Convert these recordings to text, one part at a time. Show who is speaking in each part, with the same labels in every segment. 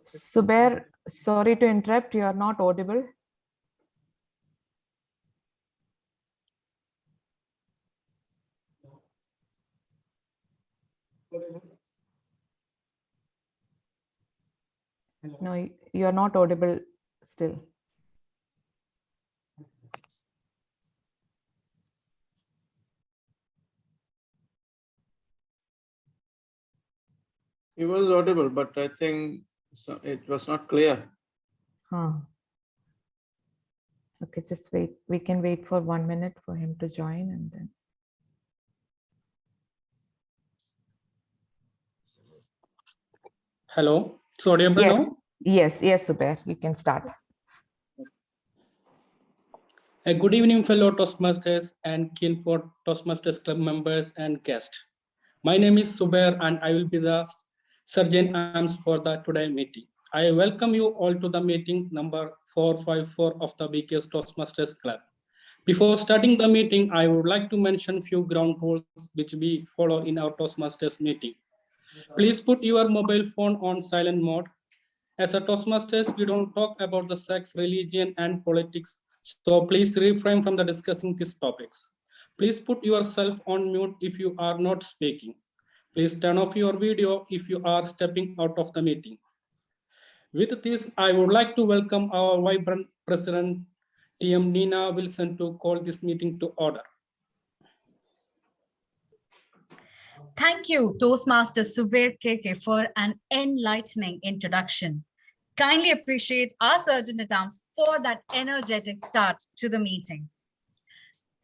Speaker 1: Subair, sorry to interrupt, you are not audible. No, you are not audible still.
Speaker 2: He was audible, but I think it was not clear.
Speaker 1: Okay, just wait. We can wait for 1 minute for him to join and then.
Speaker 3: Hello, it's audible
Speaker 1: Yes,
Speaker 3: now?
Speaker 1: yes, Subair, you can start.
Speaker 3: A good evening, fellow Toastmasters and KEEN4 Toastmasters Club members and guests. My name is Subair and I will be the Sergeant Arms for the today meeting. I welcome you all to the meeting number 454 of the BKS Toastmasters Club. Before starting the meeting, I would like to mention few ground rules which we follow in our Toastmasters meeting. Please put your mobile phone on silent mode. As a Toastmasters, we don't talk about the sex, religion, and politics. So please refrain from the discussing these topics. Please put yourself on mute if you are not speaking. Please turn off your video if you are stepping out of the meeting. With this, I would like to welcome our vibrant President, TM Nina Wilson, to call this meeting to order.
Speaker 4: Thank you, Toastmaster Subair KK, for an enlightening introduction. Kindly appreciate our Sergeant at Arms for that energetic start to the meeting.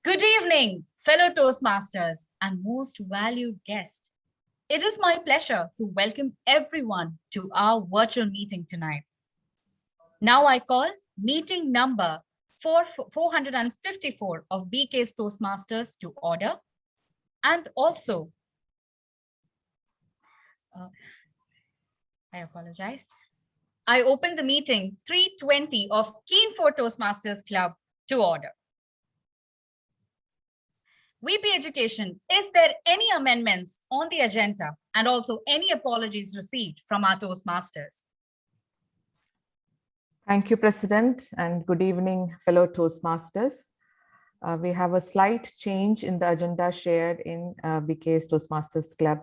Speaker 4: Good evening, fellow Toastmasters and most valued guests. It is my pleasure to welcome everyone to our virtual meeting tonight. Now I call meeting number 454 of BK's Toastmasters to order, and also I apologize. I open the meeting 320 of KEEN4 Toastmasters Club to order. VP Education, is there any amendments on the agenda and also any apologies received from our Toastmasters?
Speaker 1: Thank you, President, and good evening, fellow Toastmasters. We have a slight change in the agenda shared in BK's Toastmasters Club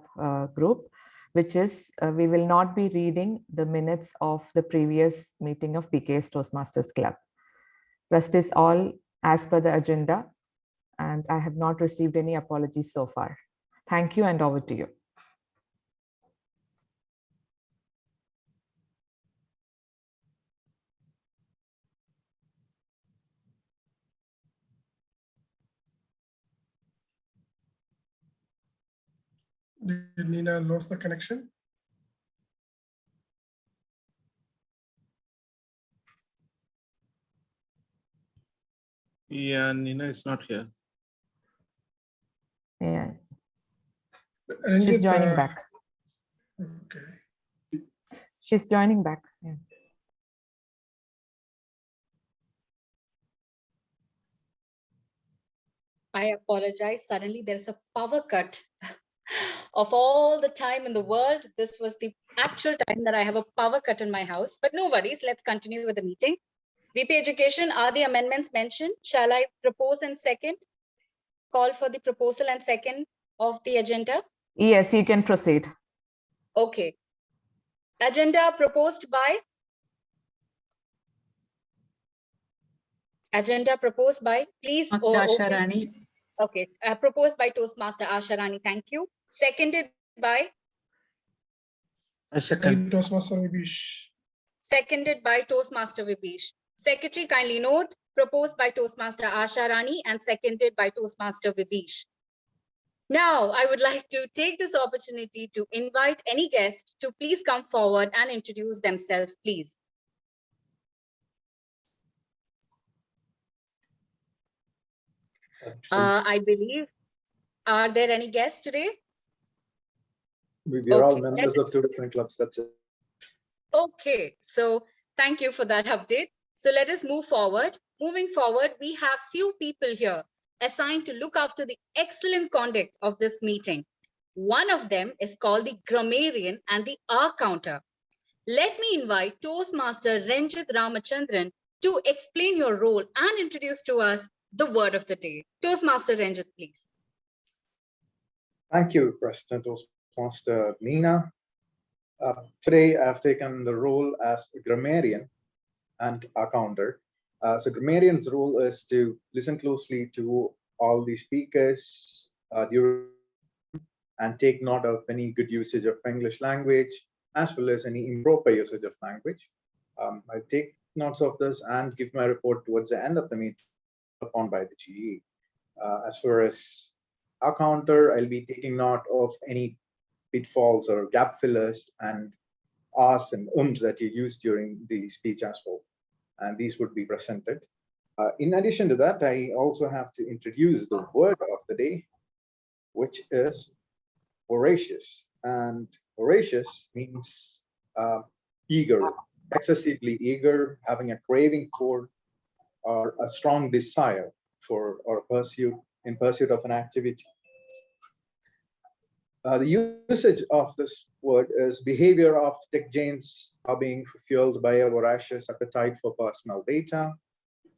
Speaker 1: group, which is we will not be reading the minutes of the previous meeting of BK's Toastmasters Club. Rest is all as per the agenda, and I have not received any apologies so far. Thank you, and over to you.
Speaker 5: Did Nina lose the connection?
Speaker 2: Yeah, Nina is not here.
Speaker 1: Yeah,
Speaker 5: Ranjit,
Speaker 1: she's joining back.
Speaker 5: Okay.
Speaker 1: She's joining back. Yeah.
Speaker 4: I apologize. Suddenly there's a power cut. Of all the time in the world, this was the actual time that I have a power cut in my house. But no worries, let's continue with the meeting. VP Education, are the amendments mentioned? Shall I propose and second? Call for the proposal and second of the agenda?
Speaker 1: Yes, you can proceed.
Speaker 4: Okay. Agenda proposed by? Agenda proposed by, please.
Speaker 6: Asha Rani.
Speaker 4: Okay, proposed by Toastmaster Asha Rani, thank you. Seconded by?
Speaker 2: I second.
Speaker 5: Toastmaster Vibish.
Speaker 4: Seconded by Toastmaster Vibish. Secretary, kindly note, proposed by Toastmaster Asha Rani and seconded by Toastmaster Vibish. Now, I would like to take this opportunity to invite any guest to please come forward and introduce themselves, please. I believe, are there any guests today?
Speaker 7: We are all members of two different clubs, that's it.
Speaker 4: Okay, so thank you for that update. So let us move forward. Moving forward, we have few people here assigned to look after the excellent conduct of this meeting. One of them is called the grammarian and the R counter. Let me invite Toastmaster Ranjit Ramachandran to explain your role and introduce to us the word of the day. Toastmaster Ranjit, please.
Speaker 7: Thank you, President Toastmaster Nina. Today, I've taken the role as a grammarian and accounter. So grammarian's role is to listen closely to all the speakers and take note of any good usage of English language, as well as any improper usage of language. I take notes of this and give my report towards the end of the meeting upon by the GE. As far as accounter, I'll be taking note of any pitfalls or gap fillers and ahs and ums that you use during the speech as well. And these would be presented. In addition to that, I also have to introduce the word of the day, which is voracious. And voracious means eager, excessively eager, having a craving for, or a strong desire for, or in pursuit of an activity. The usage of this word is behavior of tech giants are being fueled by a voracious appetite for personal data.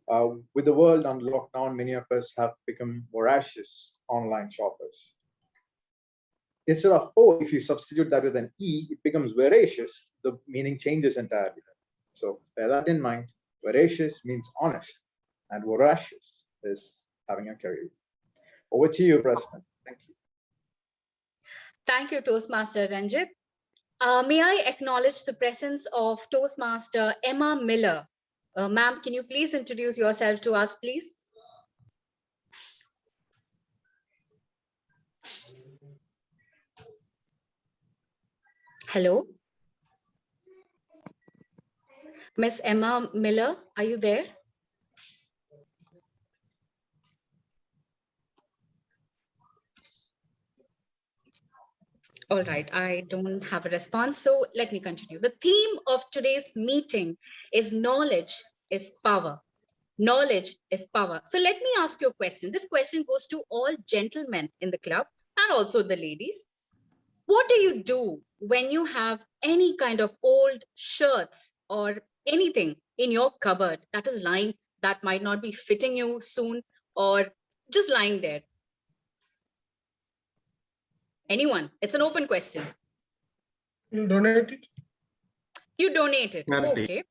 Speaker 7: With the world on lockdown, many of us have become voracious online shoppers. Instead of O, if you substitute that with an E, it becomes voracious. The meaning changes entirely. So bear that in mind. Voracious means honest, and voracious is having a career. Over to you, President. Thank you.
Speaker 4: Thank you, Toastmaster Ranjit. May I acknowledge the presence of Toastmaster Emma Miller. Ma'am, can you please introduce yourself to us, please? Hello. Miss Emma Miller, are you there? All right, I don't have a response, so let me continue. The theme of today's meeting is knowledge is power. Knowledge is power. So let me ask you a question. This question goes to all gentlemen in the club and also the ladies. What do you do when you have any kind of old shirts or anything in your cupboard that is lying, that might not be fitting you soon, or just lying there? Anyone? It's an open question.
Speaker 5: You donate it?
Speaker 4: You donate it. Okay.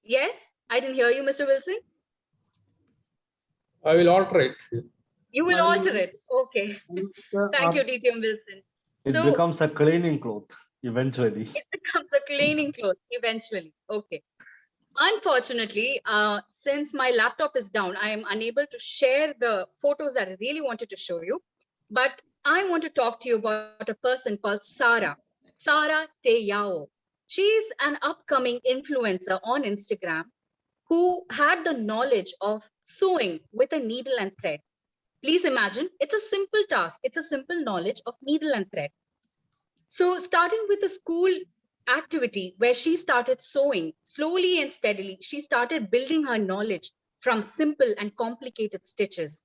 Speaker 4: Yes, I didn't hear you, Mr. Wilson.
Speaker 6: I will alter it.
Speaker 4: You will alter it. Okay. Thank you, DTM Wilson.
Speaker 8: It becomes a cleaning cloth eventually.
Speaker 4: It becomes a cleaning cloth eventually. Okay. Unfortunately, since my laptop is down, I am unable to share the photos that I really wanted to show you. But I want to talk to you about a person called Sara Teyao. She's an upcoming influencer on Instagram who had the knowledge of sewing with a needle and thread. Please imagine, it's a simple task. It's a simple knowledge of needle and thread. So starting with a school activity where she started sewing, slowly and steadily, she started building her knowledge from simple and complicated stitches.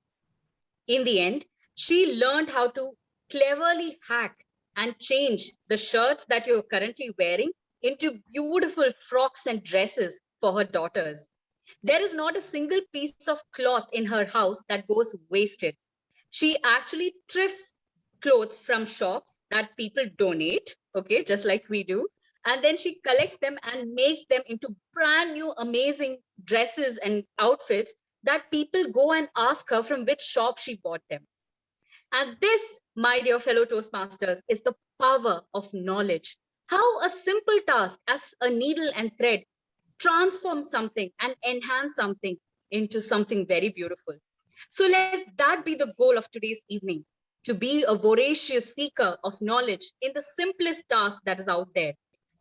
Speaker 4: In the end, she learned how to cleverly hack and change the shirts that you're currently wearing into beautiful frocks and dresses for her daughters. There is not a single piece of cloth in her house that goes wasted. She actually thrifts clothes from shops that people donate, okay, just like we do. And then she collects them and makes them into brand new, amazing dresses and outfits that people go and ask her from which shop she bought them. And this, my dear fellow Toastmasters, is the power of knowledge. How a simple task as a needle and thread transforms something and enhance something into something very beautiful. So let that be the goal of today's evening, to be a voracious seeker of knowledge in the simplest task that is out there.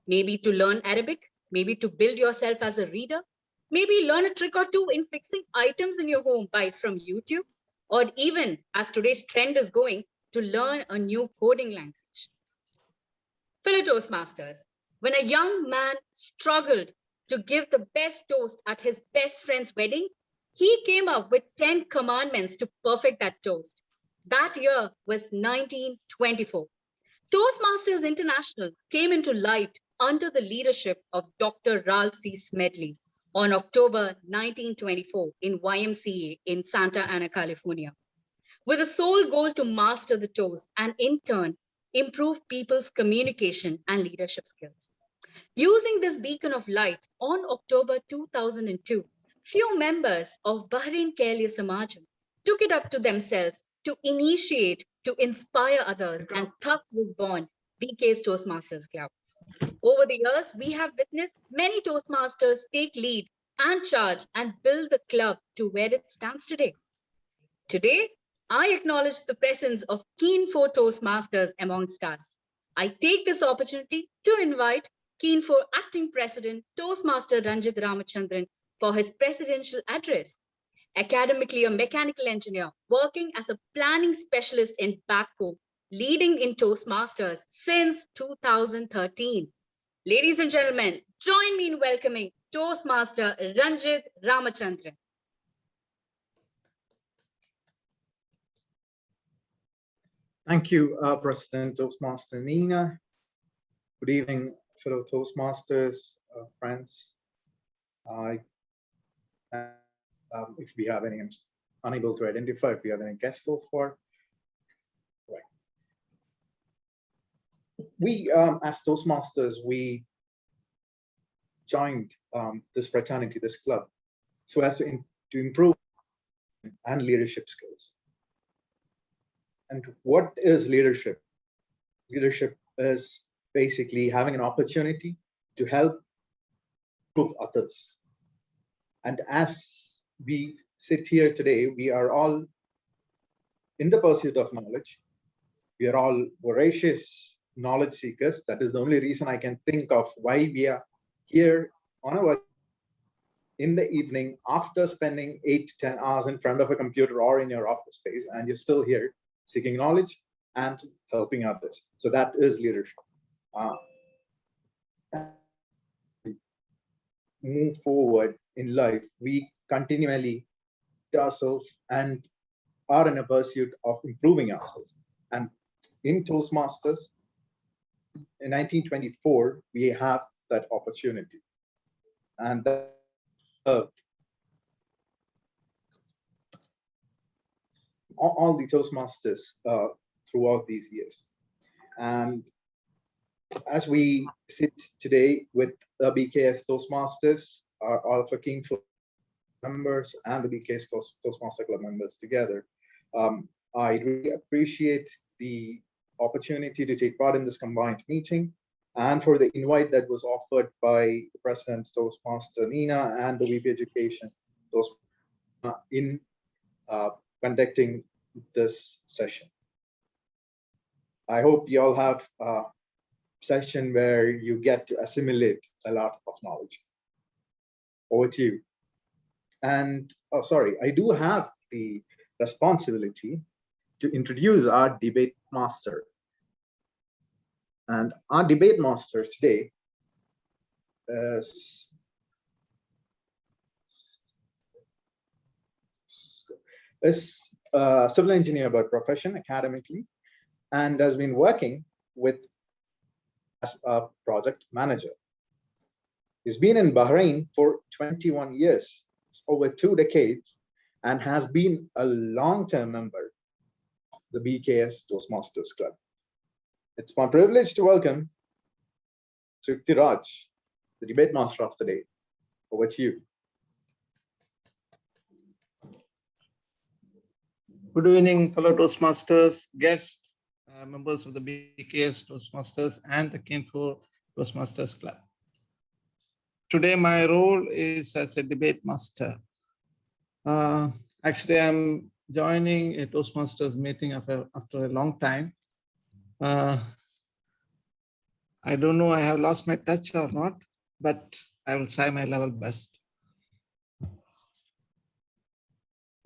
Speaker 4: Maybe to learn Arabic, maybe to build yourself as a reader, maybe learn a trick or two in fixing items in your home by from YouTube, or even, as today's trend is going, to learn a new coding language. Fellow Toastmasters, when a young man struggled to give the best toast at his best friend's wedding, he came up with 10 commandments to perfect that toast.
Speaker 6: That year was 1924. Toastmasters International came into light under the leadership of Dr. Ralph C. Smedley on October 1924 in YMCA in Santa Ana, California, with a sole goal to master the toast and in turn, improve people's communication and leadership skills. Using this beacon of light on October 2002, few members of Bahrain Kalia Samajam took it up to themselves to initiate, to inspire others, and thus was born BK's Toastmasters Club. Over the years, we have witnessed many Toastmasters take lead and charge and build the club to where it stands today. Today, I acknowledge the presence of KEEN4 Toastmasters amongst us. I take this opportunity to invite KEEN4 Acting President Toastmaster Ranjit Ramachandran for his presidential address. Academically a mechanical engineer, working as a planning specialist in back home, leading in Toastmasters since 2013. Ladies and gentlemen, join me in welcoming Toastmaster Ranjit Ramachandran.
Speaker 7: Thank you, President Toastmaster Nina. Good evening, fellow Toastmasters, friends. If we have any, I'm unable to identify if we have any guests so far. Right. We, as Toastmasters, we joined this fraternity, this club, so as to improve and leadership skills. And what is leadership? Leadership is basically having an opportunity to help improve others. And as we sit here today, we are all in the pursuit of knowledge. We are all voracious knowledge seekers. That is the only reason I can think of why we are here on our in the evening after spending 8 to 10 hours in front of a computer or in your office space, and you're still here seeking knowledge and helping others. So that is leadership. Move forward in life, we continually ourselves and are in a pursuit of improving ourselves. And in Toastmasters, in 1924, we have that opportunity. And all the Toastmasters throughout these years. And as we sit today with the BKS Toastmasters, all of the KEEN4 members and the BKS Toastmaster Club members together, I really appreciate the opportunity to take part in this combined meeting and for the invite that was offered by the President Toastmaster Nina and the VP Education in conducting this session. I hope you all have a session where you get to assimilate a lot of knowledge. Over to you. And oh, sorry, I do have the responsibility to introduce our debate master. And our debate master today is a civil engineer by profession academically, and has been working with as a project manager. He's been in Bahrain for 21 years, it's over 2 decades, and has been a long-term member of the BKS Toastmasters Club. It's my privilege to welcome Sukti Raj, the debate master of the day. Over to you.
Speaker 2: Good evening, fellow Toastmasters, guests, members of the BKS Toastmasters and the KEEN4 Toastmasters Club. Today, my role is as a debate master. Actually, I'm joining a Toastmasters meeting after a long time. I don't know I have lost my touch or not, but I will try my level best.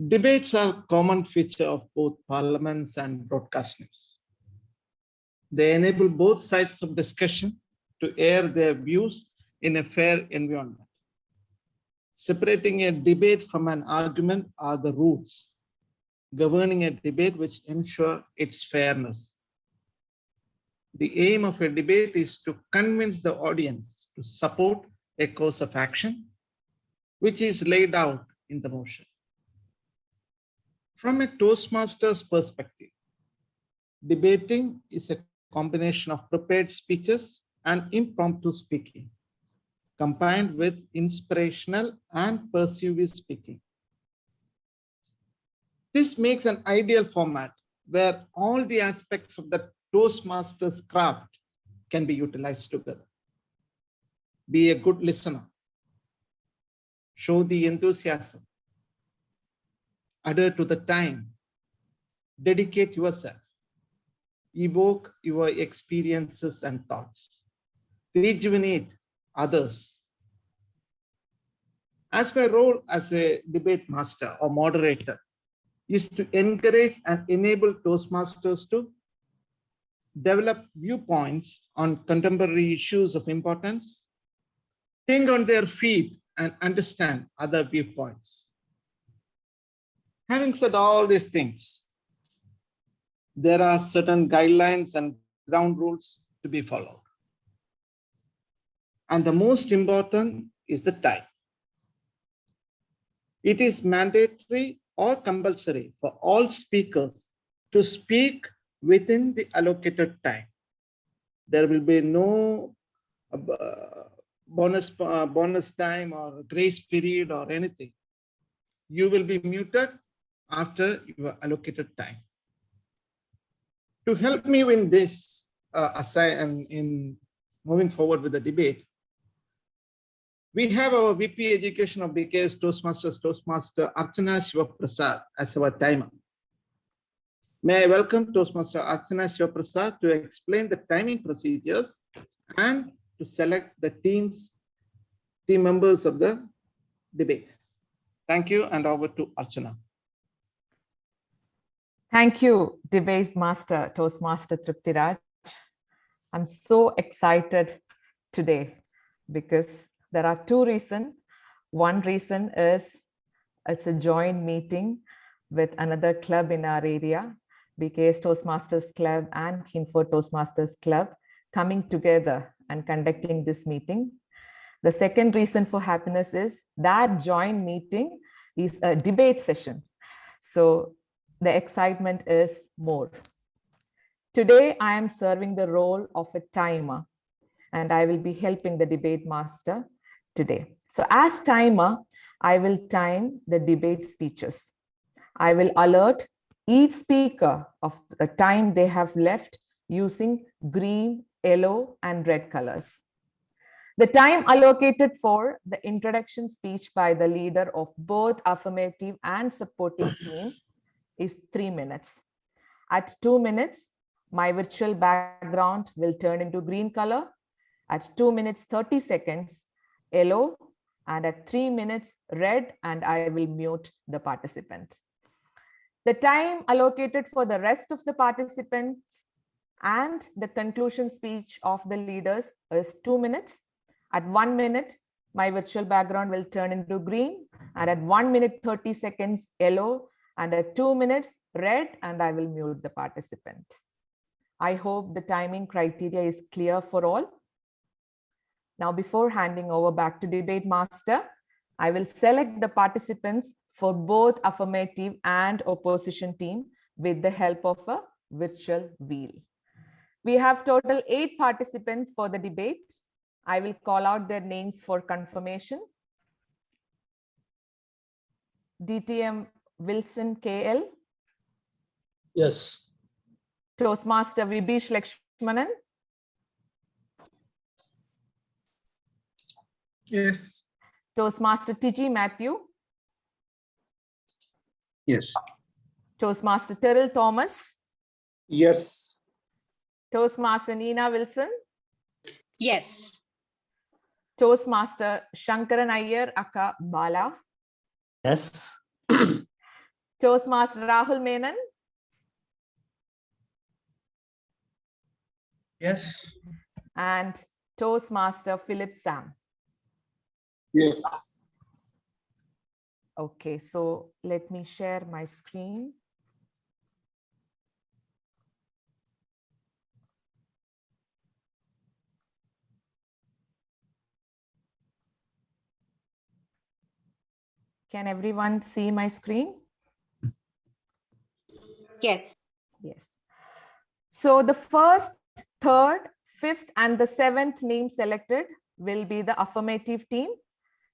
Speaker 2: Debates are a common feature of both parliaments and broadcast news. They enable both sides of discussion to air their views in a fair environment. Separating a debate from an argument are the rules. governing a debate which ensure its fairness. The aim of a debate is to convince the audience to support a course of action which is laid out in the motion. From a Toastmaster's perspective, debating is a combination of prepared speeches and impromptu speaking, combined with inspirational and persuasive speaking. This makes an ideal format where all the aspects of the Toastmaster's craft can be utilized together. Be a good listener. Show the enthusiasm. Adhere to the time. Dedicate yourself. Evoke your experiences and thoughts. Rejuvenate others. As my role as a debate master or moderator is to encourage and enable Toastmasters to develop viewpoints on contemporary issues of importance, think on their feet and understand other viewpoints. Having said all these things, there are certain guidelines and ground rules to be followed. And the most important is the time. It is mandatory or compulsory for all speakers to speak within the allocated time. There will be no bonus time or grace period or anything. You will be muted after your allocated time. To help me in this in moving forward with the debate, we have our VP Education of BKS Toastmasters, Toastmaster Archana Shivaprasad as our timer. May I welcome Toastmaster Archana Shivaprasad to explain the timing procedures and to select the team members of the debate. Thank you, and over to Archana.
Speaker 1: Thank you, Debate Master, Toastmaster Triptiraj. I'm so excited today because there are two reasons. One reason is it's a joint meeting with another club in our area, BKS Toastmasters Club and KEEN4 Toastmasters Club, coming together and conducting this meeting. The second reason for happiness is that joint meeting is a debate session. So the excitement is more. Today, I am serving the role of a timer, and I will be helping the debate master today. So as timer, I will time the debate speeches. I will alert each speaker of the time they have left using green, yellow, and red colors. The time allocated for the introduction speech by the leader of both affirmative and supporting team is 3 minutes. At 2 minutes, my virtual background will turn into green color. At 2 minutes, 30 seconds, yellow, and at 3 minutes, red, and I will mute the participant. The time allocated for the rest of the participants and the conclusion speech of the leaders is 2 minutes. At 1 minute, my virtual background will turn into green, and at 1 minute, 30 seconds, yellow, and at 2 minutes, red, and I will mute the participant. I hope the timing criteria is clear for all. Now, before handing over back to Debate Master, I will select the participants for both affirmative and opposition team with the help of a virtual wheel. We have total 8 participants for the debate. I will call out their names for confirmation. DTM Wilson KL.
Speaker 5: Yes.
Speaker 1: Toastmaster Vibhish Lakshmanan.
Speaker 5: Yes.
Speaker 1: Toastmaster TG Matthew.
Speaker 5: Yes.
Speaker 1: Toastmaster Terrell Thomas.
Speaker 5: Yes.
Speaker 1: Toastmaster Nina Wilson.
Speaker 6: Yes.
Speaker 1: Toastmaster Shankaran Iyer Akka Bala.
Speaker 8: Yes.
Speaker 1: Toastmaster Rahul Menon.
Speaker 5: Yes.
Speaker 1: And Toastmaster Philip Sam.
Speaker 5: Yes.
Speaker 1: Okay, so let me share my screen. Can everyone see my screen?
Speaker 6: Yes.
Speaker 1: Yes. So the first, third, fifth, and the seventh name selected will be the affirmative team.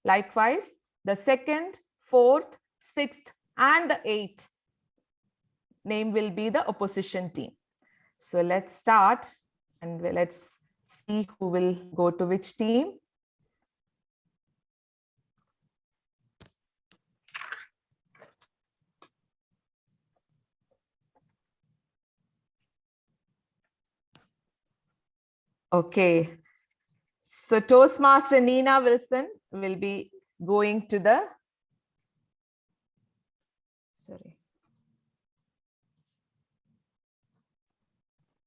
Speaker 1: Likewise, the second, fourth, sixth, and the eighth name will be the opposition team. So let's start and let's see who will go to which team. Okay. So Toastmaster Nina Wilson will be going to the, sorry.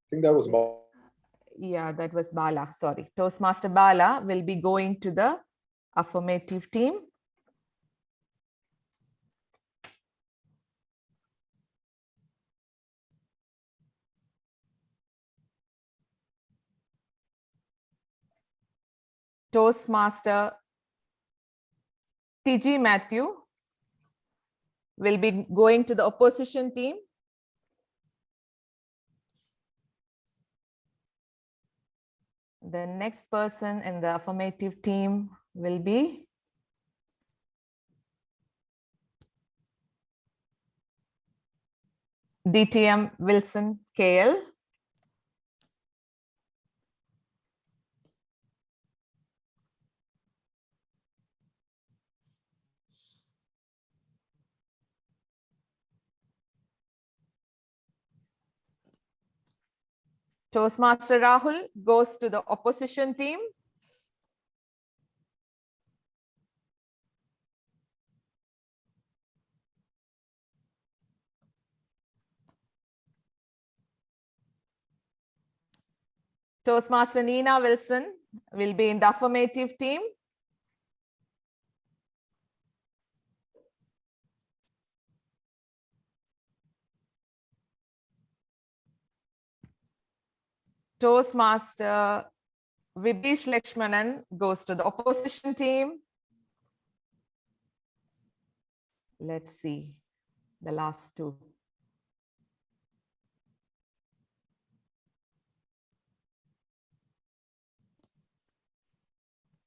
Speaker 7: I think that was about.
Speaker 1: Yeah, that was Bala. Sorry. Toastmaster Bala will be going to the affirmative team. Toastmaster TG Matthew will be going to the opposition team. The next person in the affirmative team will be DTM Wilson KL. Toastmaster Rahul goes to the opposition team. Toastmaster Nina Wilson will be in the affirmative team. Toastmaster Vibish Lakshmanan goes to the opposition team. Let's see the last two.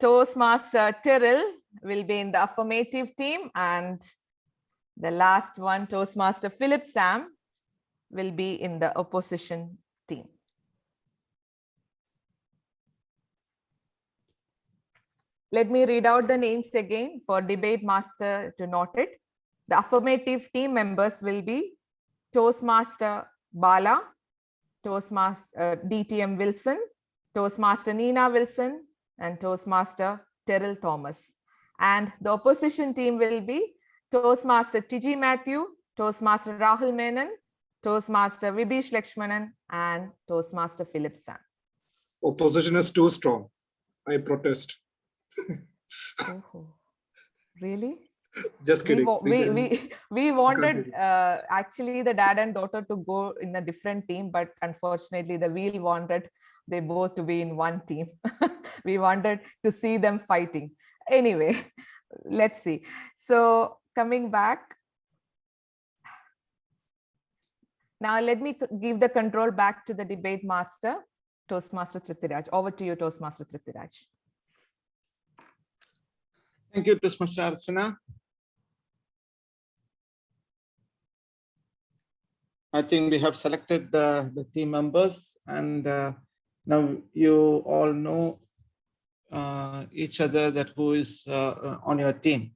Speaker 1: Toastmaster Tyrrell will be in the affirmative team, and the last one, Toastmaster Philip Sam, will be in the opposition team. Let me read out the names again for debate master to note it. The affirmative team members will be Toastmaster Bala, Toastmaster DTM Wilson, Toastmaster Nina Wilson, and Toastmaster Terrell Thomas. And the opposition team will be Toastmaster TG Matthew, Toastmaster Rahul Menon, Toastmaster Vibish Lakshmanan, and Toastmaster Philip Sam.
Speaker 5: Opposition is too strong. I protest.
Speaker 1: Oh, really?
Speaker 5: Just kidding.
Speaker 1: We wanted actually the dad and daughter to go in a different team, but unfortunately the wheel wanted they both to be in one team. We wanted to see them fighting. Anyway, let's see. So coming back. Now let me give the control back to the debate master, Toastmaster Triptiraj. Over to you, Toastmaster Triptiraj.
Speaker 2: Thank you, Toastmaster Archana. I think we have selected the team members, and now you all know each other, that who is on your team.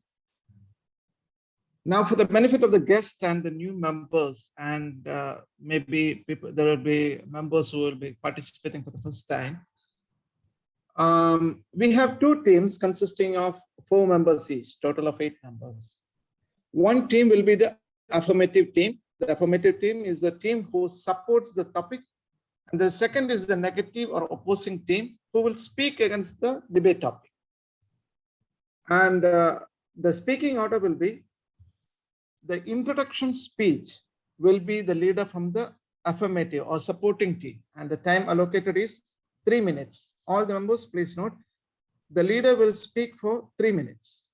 Speaker 2: Now, for the benefit of the guests and the new members, and maybe there will be members who will be participating for the first time. We have two teams consisting of 4 members each, total of 8 members. One team will be the affirmative team. The affirmative team is the team who supports the topic. And the second is the negative or opposing team who will speak against the debate topic. And the speaking order will be, the introduction speech will be the leader from the affirmative or supporting team. And the time allocated is 3 minutes. All the members, please note, the leader will speak for 3 minutes.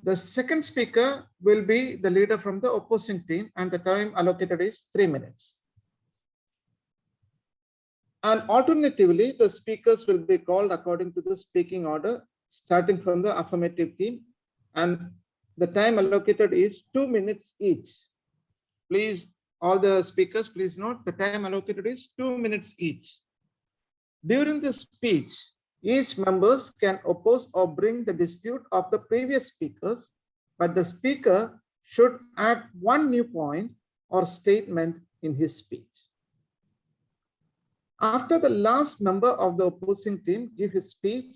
Speaker 2: The second speaker will be the leader from the opposing team, and the time allocated is 3 minutes. And alternatively, the speakers will be called according to the speaking order, starting from the affirmative team, and the time allocated is 2 minutes each. Please, all the speakers, please note the time allocated is 2 minutes each. During the speech, each members can oppose or bring the dispute of the previous speakers, but the speaker should add one new point or statement in his speech. After the last member of the opposing team give his speech,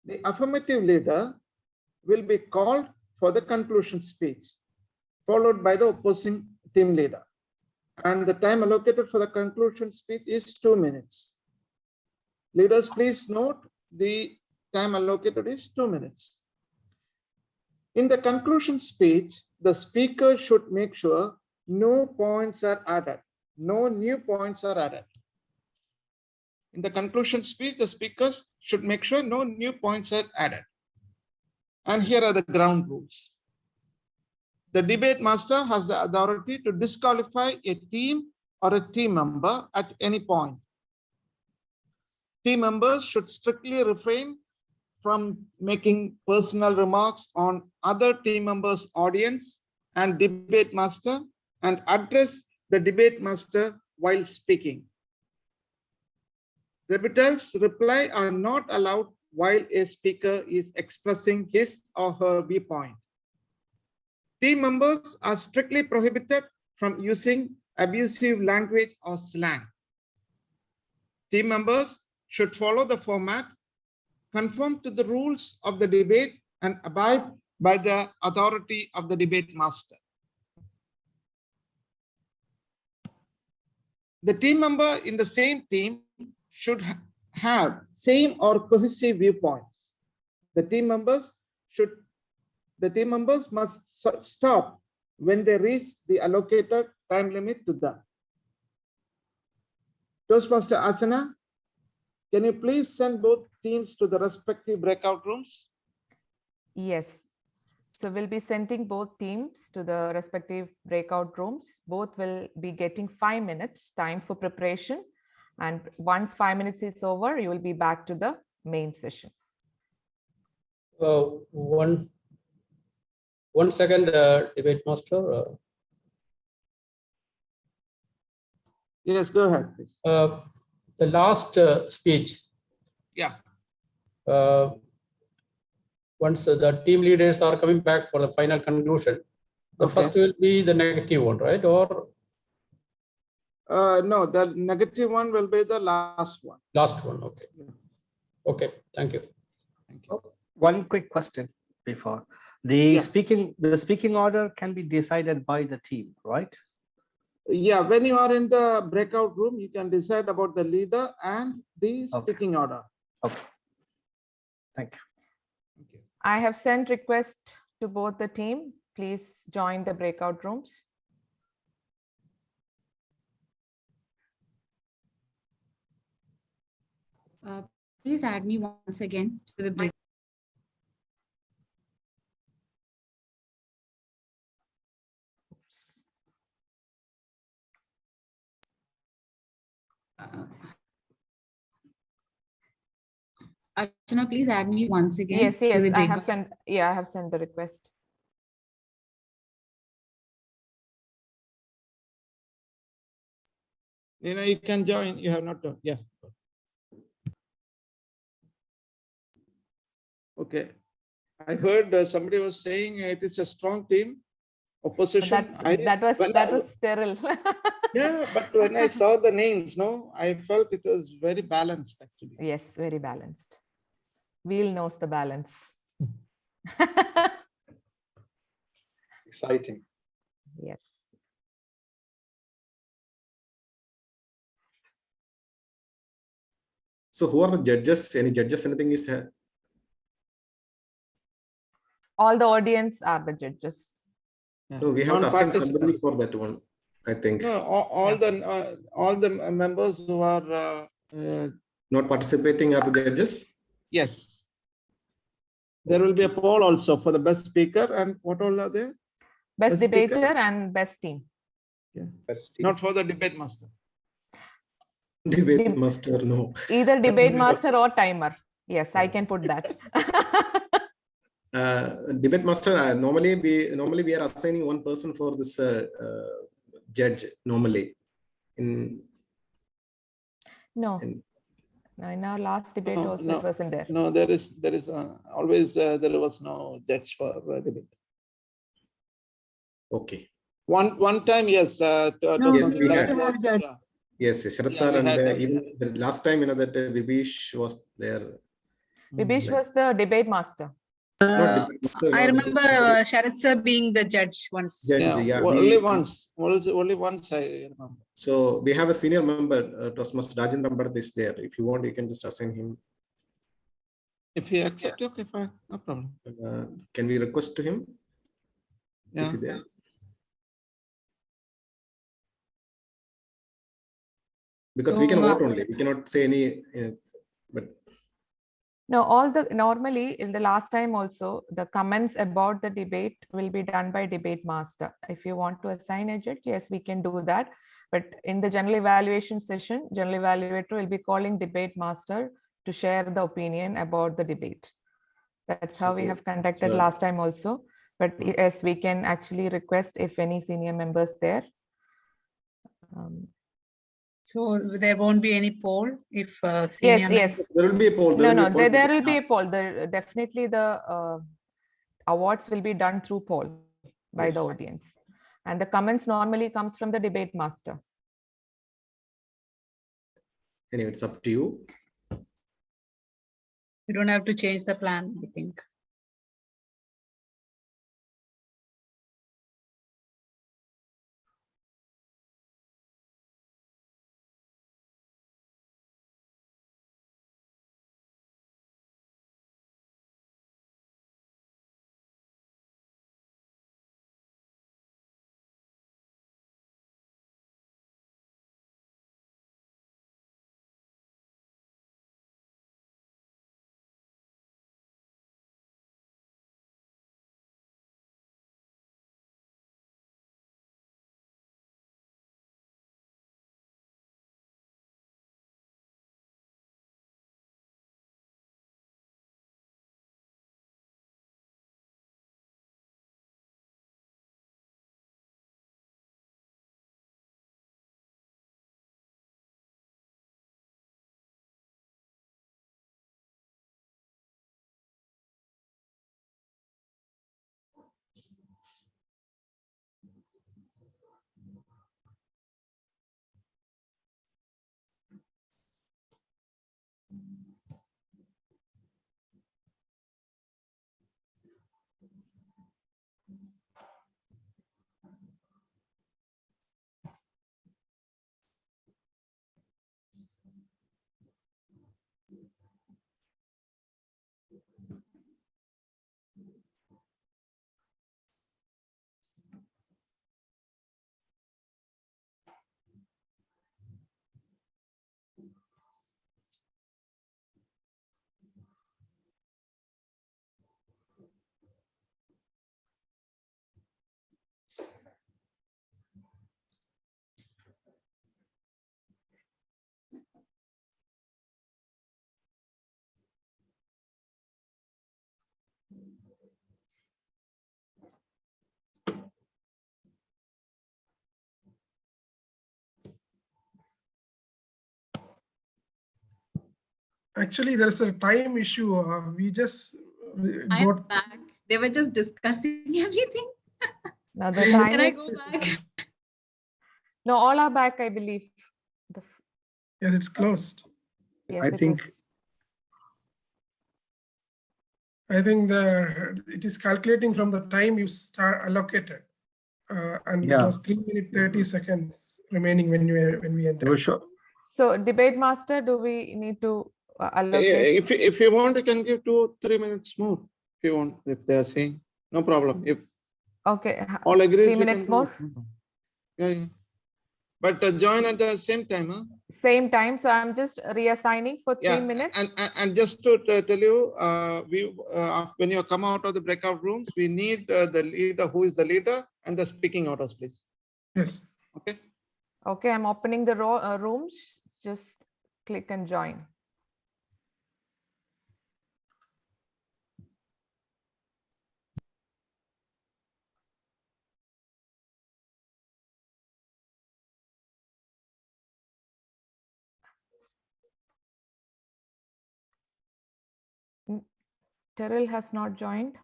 Speaker 2: the affirmative leader will be called for the conclusion speech, followed by the opposing team leader. And the time allocated for the conclusion speech is 2 minutes. Leaders, please note the time allocated is 2 minutes. In the conclusion speech, the speaker should make sure no points are added, no new points are added. In the conclusion speech, the speakers should make sure no new points are added. And here are the ground rules. The debate master has the authority to disqualify a team or a team member at any point. Team members should strictly refrain from making personal remarks on other team members' audience and debate master, and address the debate master while speaking. Rebuttals reply are not allowed while a speaker is expressing his or her viewpoint. Team members are strictly prohibited from using abusive language or slang. Team members should follow the format, conform to the rules of the debate, and abide by the authority of the debate master. The team member in the same team should have same or cohesive viewpoints. The team members must stop when they reach the allocated time limit to them. Toastmaster Archana, can you please send both teams to the respective breakout rooms?
Speaker 1: Yes. So we'll be sending both teams to the respective breakout rooms. Both will be getting 5 minutes time for preparation. And once 5 minutes is over, you will be back to the main session.
Speaker 3: One second, debate master.
Speaker 2: Yes, go ahead, please.
Speaker 3: The last speech.
Speaker 2: Yeah.
Speaker 3: Once the team leaders are coming back for the final conclusion, the first will be the negative one, right? Or
Speaker 2: no, the negative one will be the last one.
Speaker 3: Last one, okay. Okay, thank you.
Speaker 2: Thank you.
Speaker 8: One quick question before. The speaking order can be decided by the team, right?
Speaker 2: Yeah, when you are in the breakout room, you can decide about the leader and the speaking order.
Speaker 8: Okay. Thank you.
Speaker 2: Okay.
Speaker 1: I have sent request to both the team. Please join the breakout rooms.
Speaker 9: Please add me once again to the break. Archana, please add me once again.
Speaker 1: Yes,
Speaker 9: to the
Speaker 1: I
Speaker 9: breakout.
Speaker 1: have sent. Yeah, I have sent the request.
Speaker 2: You can join. You have not done. Yeah. Okay. I heard somebody was saying it is a strong team. Opposition.
Speaker 1: That was sterile.
Speaker 2: Yeah, but when I saw the names, no, I felt it was very balanced actually.
Speaker 1: Yes, very balanced. Wheel knows the balance.
Speaker 7: Exciting.
Speaker 1: Yes.
Speaker 5: So who are the judges? Any judges? Anything is here?
Speaker 1: All the audience are the judges.
Speaker 2: Yeah.
Speaker 5: No, we have to assign somebody for that one, I think.
Speaker 2: No, all the members who are
Speaker 5: Not participating are the judges?
Speaker 2: yes. There will be a poll also for the best speaker, and what all are there?
Speaker 1: Best
Speaker 2: Best speaker?
Speaker 1: debater and best team.
Speaker 7: Best
Speaker 2: Not for the debate master.
Speaker 5: Debate master, no.
Speaker 1: Either debate master or timer. Yes, I can put that.
Speaker 5: Debate master, normally we are assigning one person for this judge normally.
Speaker 1: No. In our last debate also it wasn't there.
Speaker 2: No, there is always there was no judge for debate.
Speaker 5: Okay.
Speaker 2: One time, yes.
Speaker 5: Yes, we had.
Speaker 2: Yeah.
Speaker 5: Yes, Sharad
Speaker 2: Yeah,
Speaker 5: sir,
Speaker 2: we
Speaker 5: and
Speaker 2: had that,
Speaker 5: even the last time, that Vibish was there.
Speaker 1: Vibish was the debate master.
Speaker 5: Not debate master,
Speaker 10: I
Speaker 5: no,
Speaker 10: remember
Speaker 5: just
Speaker 10: Sharad sir being the judge once.
Speaker 5: judge, yeah,
Speaker 2: only once. Only once I remember.
Speaker 5: So we have a senior member, Toastmaster Rajendra Bharat is there. If you want, you can just assign him.
Speaker 2: If he accepts, okay, fine, no problem.
Speaker 5: Can we request to him?
Speaker 2: Yeah.
Speaker 5: Is he there? Because we can vote only. We cannot say any. But
Speaker 1: No, normally in the last time also, the comments about the debate will be done by debate master. If you want to assign a judge, yes, we can do that. But in the general evaluation session, general evaluator will be calling debate master to share the opinion about the debate. That's how we have conducted last time also. But yes, we can actually request if any senior members there.
Speaker 10: So there won't be any poll if
Speaker 1: Yes, yes.
Speaker 5: there will be a poll.
Speaker 1: There will be a poll. Definitely the awards will be done through poll by the audience. And the comments normally comes from the debate master.
Speaker 5: Anyway, it's up to you.
Speaker 10: you don't have to change the plan, I think.
Speaker 11: Actually, there's a time issue. We just
Speaker 9: I'm
Speaker 11: got
Speaker 9: back. They were just discussing everything.
Speaker 1: Now the time
Speaker 9: Can I
Speaker 1: is
Speaker 9: go back?
Speaker 1: no, all are back, I believe.
Speaker 11: yes, it's closed.
Speaker 1: Yes,
Speaker 5: I
Speaker 1: it
Speaker 5: think
Speaker 1: is.
Speaker 11: I think it is calculating from the time you start allocated, and it was 3 minutes 30 seconds remaining when we entered.
Speaker 5: Sure.
Speaker 1: So debate master, do we need to allocate?
Speaker 2: If you want, you can give 2-3 minutes more. If you want, if they are saying, no problem. If
Speaker 1: Okay,
Speaker 2: all agrees,
Speaker 1: 3 minutes more.
Speaker 2: Yeah. But join at the same time, huh?
Speaker 1: Same time. So I'm just reassigning for 3 minutes.
Speaker 2: And just to tell you, when you come out of the breakout rooms, we need the leader, who is the leader, and the speaking orders, please.
Speaker 11: Yes.
Speaker 2: Okay.
Speaker 1: Okay, I'm opening the rooms. Just click and join. Terrell has not joined.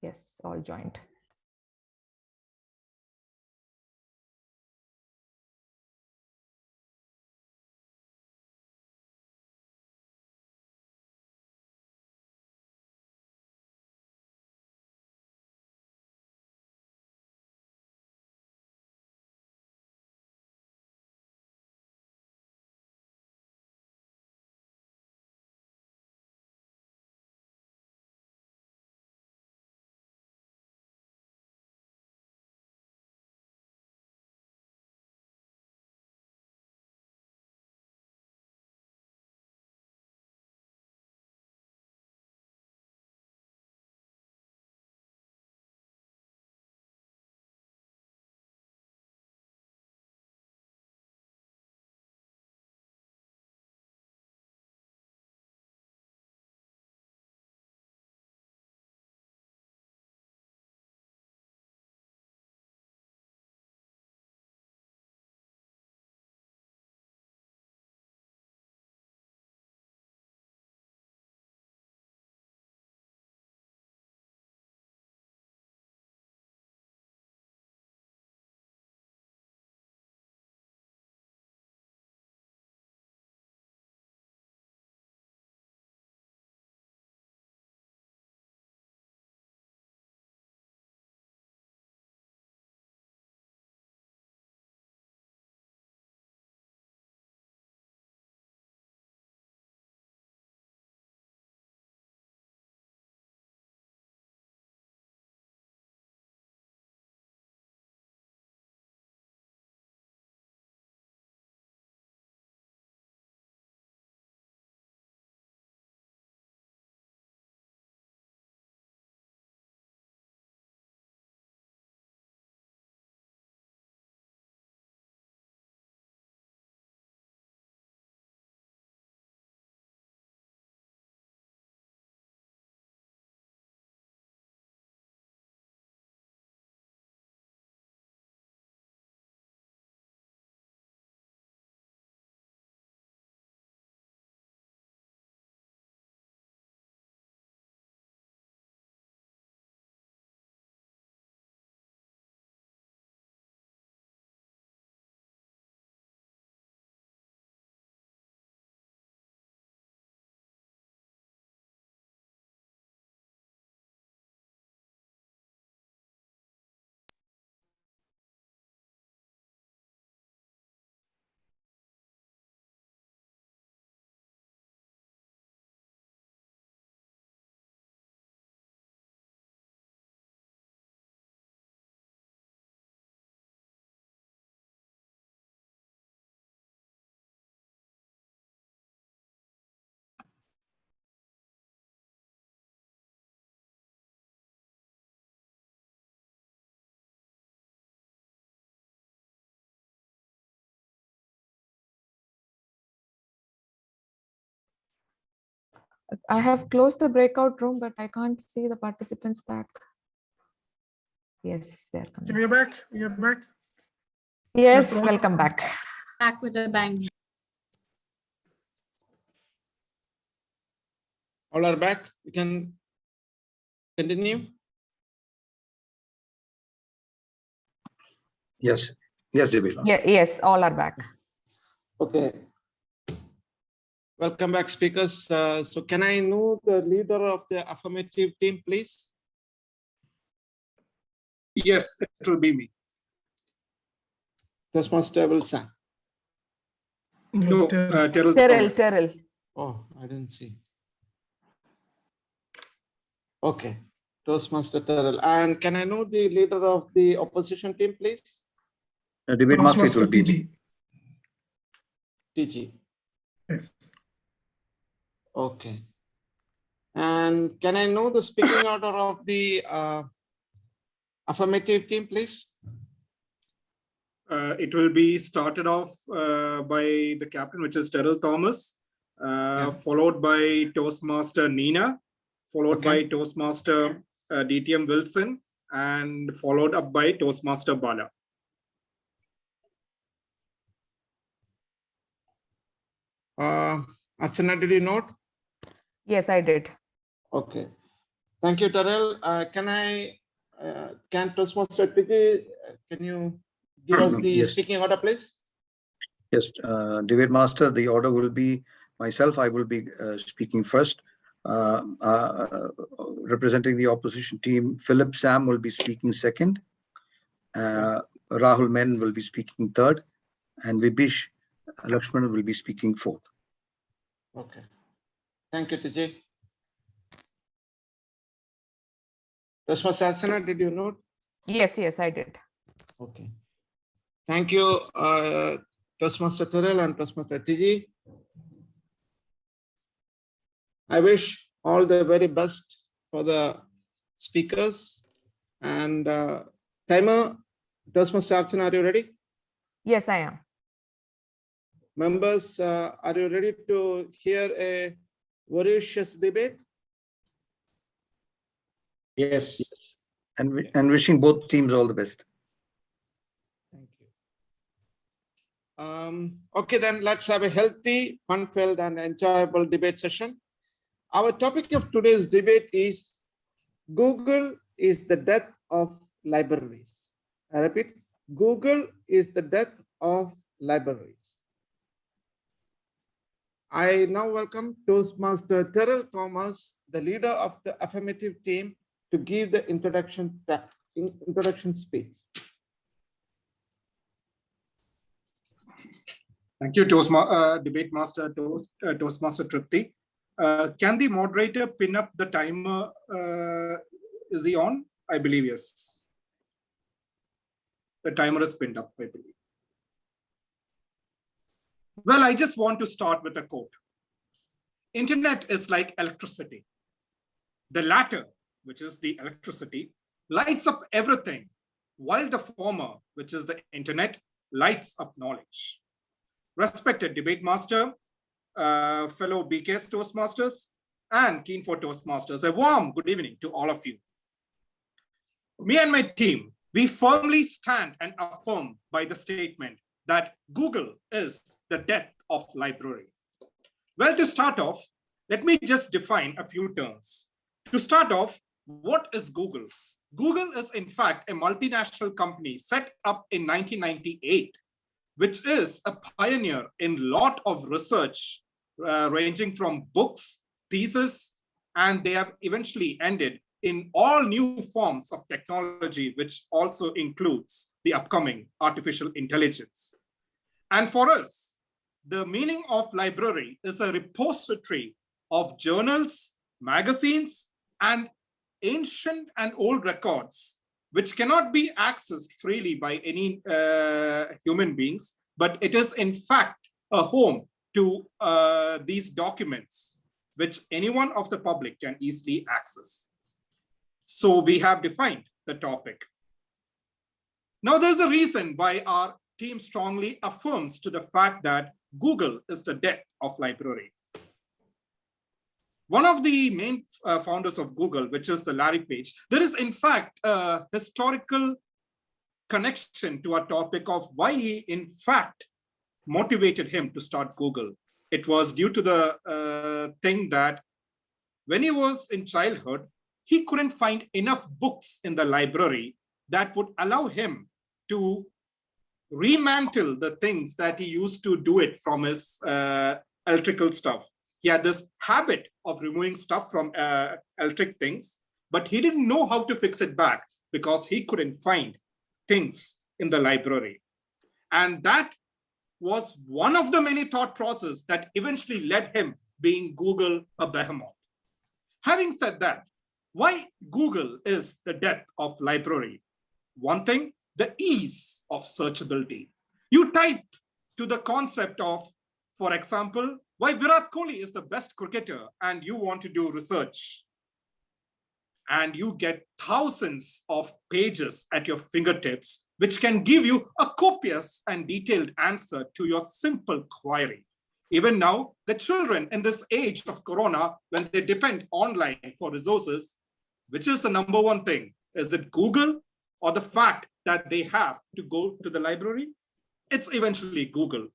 Speaker 1: Yes, all joined. I have closed the breakout room, but I can't see the participants back. Yes, they're coming.
Speaker 11: We're back. We're back.
Speaker 1: Yes, welcome back.
Speaker 9: Back with a bang.
Speaker 2: All are back. We can continue.
Speaker 12: Yes. Yes, Jibil.
Speaker 1: Yeah, yes, all are back.
Speaker 2: Okay. Welcome back, speakers. So can I know the leader of the affirmative team, please?
Speaker 13: Yes, it will be me.
Speaker 2: Toastmaster Wilson.
Speaker 13: No, Terrell.
Speaker 1: Terrell.
Speaker 2: Oh, I didn't see. Okay, Toastmaster Terrell. And can I know the leader of the opposition team, please?
Speaker 12: Debate master, it will be
Speaker 11: TG.
Speaker 2: TG.
Speaker 11: Yes.
Speaker 2: Okay. And can I know the speaking order of the affirmative team, please?
Speaker 13: It will be started off by the captain, which is Terrell Thomas, followed by Toastmaster Nina, followed by Toastmaster DTM Wilson, and followed up by Toastmaster Bala.
Speaker 2: Archana, did you note?
Speaker 1: Yes, I did.
Speaker 2: Okay. Thank you, Terrell. Can Toastmaster TG, can you give us the
Speaker 12: Yes.
Speaker 2: speaking order, please?
Speaker 12: Yes, debate master, the order will be myself. I will be speaking first. Representing the opposition team, Philip Sam will be speaking second. Rahul Men will be speaking third. And Vibish Lakshman will be speaking fourth.
Speaker 2: Okay. Thank you, TJ. Toastmaster Archana, did you note?
Speaker 1: Yes, yes, I did.
Speaker 2: Okay. Thank you, Toastmaster Terrell and Toastmaster TG. I wish all the very best for the speakers. And timer, Toastmaster Archana, are you ready?
Speaker 1: Yes, I am.
Speaker 2: Members, are you ready to hear a voracious debate?
Speaker 5: Yes.
Speaker 12: And wishing both teams all the best.
Speaker 2: Thank you. Okay, then let's have a healthy, fun-filled, and enjoyable debate session. Our topic of today's debate is Google is the death of libraries. I repeat, Google is the death of libraries. I now welcome Toastmaster Terrell Thomas, the leader of the affirmative team, to give the introduction speech.
Speaker 13: Thank you, Debate Master Toastmaster Tripti. Can the moderator pin up the timer? Is he on? I believe yes. The timer is pinned up, I believe. Well, I just want to start with a quote. Internet is like electricity. The latter, which is the electricity, lights up everything, while the former, which is the internet, lights up knowledge. Respected debate master, fellow BKS Toastmasters, and KEEN4 Toastmasters, a warm good evening to all of you. Me and my team, we firmly stand and affirm by the statement that Google is the death of library. Well, to start off, let me just define a few terms. To start off, what is Google? Google is in fact a multinational company set up in 1998, which is a pioneer in a lot of research ranging from books, thesis, and they have eventually ended in all new forms of technology, which also includes the upcoming artificial intelligence. And for us, the meaning of library is a repository of journals, magazines, and ancient and old records, which cannot be accessed freely by any human beings, but it is in fact a home to these documents, which anyone of the public can easily access. So we have defined the topic. Now there's a reason why our team strongly affirms to the fact that Google is the death of library. One of the main founders of Google, which is the Larry Page, there is in fact a historical connection to our topic of why he in fact motivated him to start Google. It was due to the thing that when he was in childhood, he couldn't find enough books in the library that would allow him to remantle the things that he used to do it from his electrical stuff. He had this habit of removing stuff from electric things, but he didn't know how to fix it back because he couldn't find things in the library. And that was one of the many thought processes that eventually led him being Google a behemoth. Having said that, why Google is the death of library? One thing, the ease of searchability. You type to the concept of, for example, why Virat Kohli is the best cricketer, and you want to do research. And you get thousands of pages at your fingertips, which can give you a copious and detailed answer to your simple query. Even now, the children in this age of Corona, when they depend online for resources, which is the number one thing? Is it Google or the fact that they have to go to the library? It's eventually Google.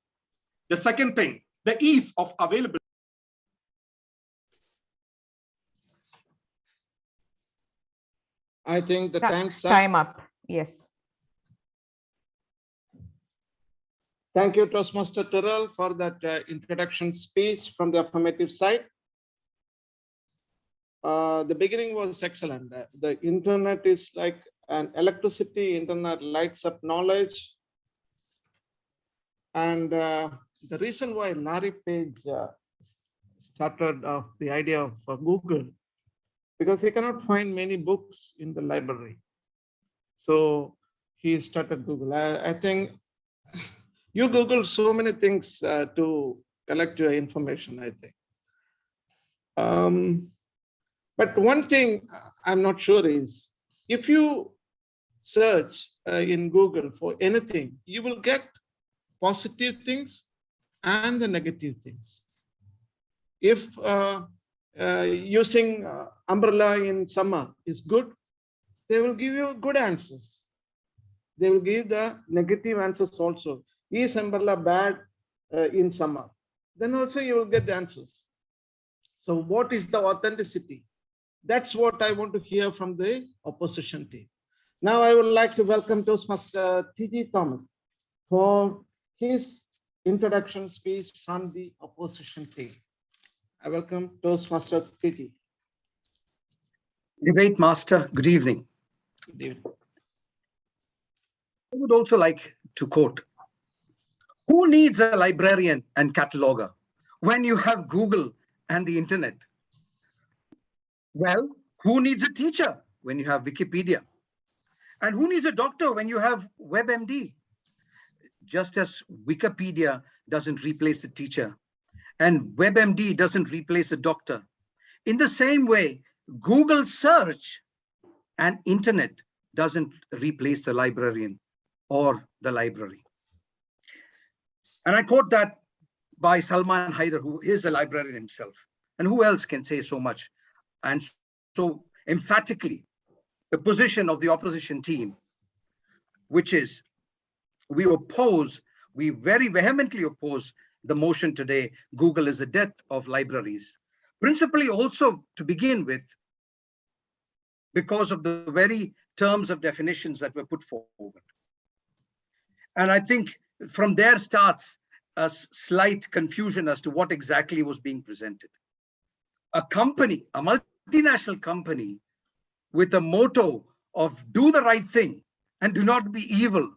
Speaker 13: The second thing, the ease of availability.
Speaker 2: I think the time's up.
Speaker 1: Time up. Yes.
Speaker 2: Thank you, Toastmaster Terrell, for that introduction speech from the affirmative side. The beginning was excellent. The internet is like an electricity. Internet lights up knowledge. And the reason why Larry Page started the idea of Google, because he cannot find many books in the library. So he started Google. I think you Google so many things to collect your information, I think. But one thing I'm not sure is, if you search in Google for anything, you will get positive things and the negative things. If using umbrella in summer is good, they will give you good answers. They will give the negative answers also. Is umbrella bad in summer? Then also you will get the answers. So what is the authenticity? That's what I want to hear from the opposition team. Now I would like to welcome Toastmaster T.G. Thomas for his introduction speech from the opposition team. I welcome Toastmaster T.G.
Speaker 12: Debate Master, good evening.
Speaker 2: Good evening.
Speaker 12: I would also like to quote, who needs a librarian and cataloger when you have Google and the internet? Well, who needs a teacher when you have Wikipedia? And who needs a doctor when you have WebMD? Just as Wikipedia doesn't replace the teacher and WebMD doesn't replace the doctor, in the same way, Google search and internet doesn't replace the librarian or the library. And I quote that by Salman Haider, who is a librarian himself. And who else can say so much and so emphatically the position of the opposition team, which is we very vehemently oppose the motion today, Google is the death of libraries. Principally also to begin with, because of the very terms of definitions that were put forward. And I think from there starts a slight confusion as to what exactly was being presented. A company, a multinational company with a motto of do the right thing and do not be evil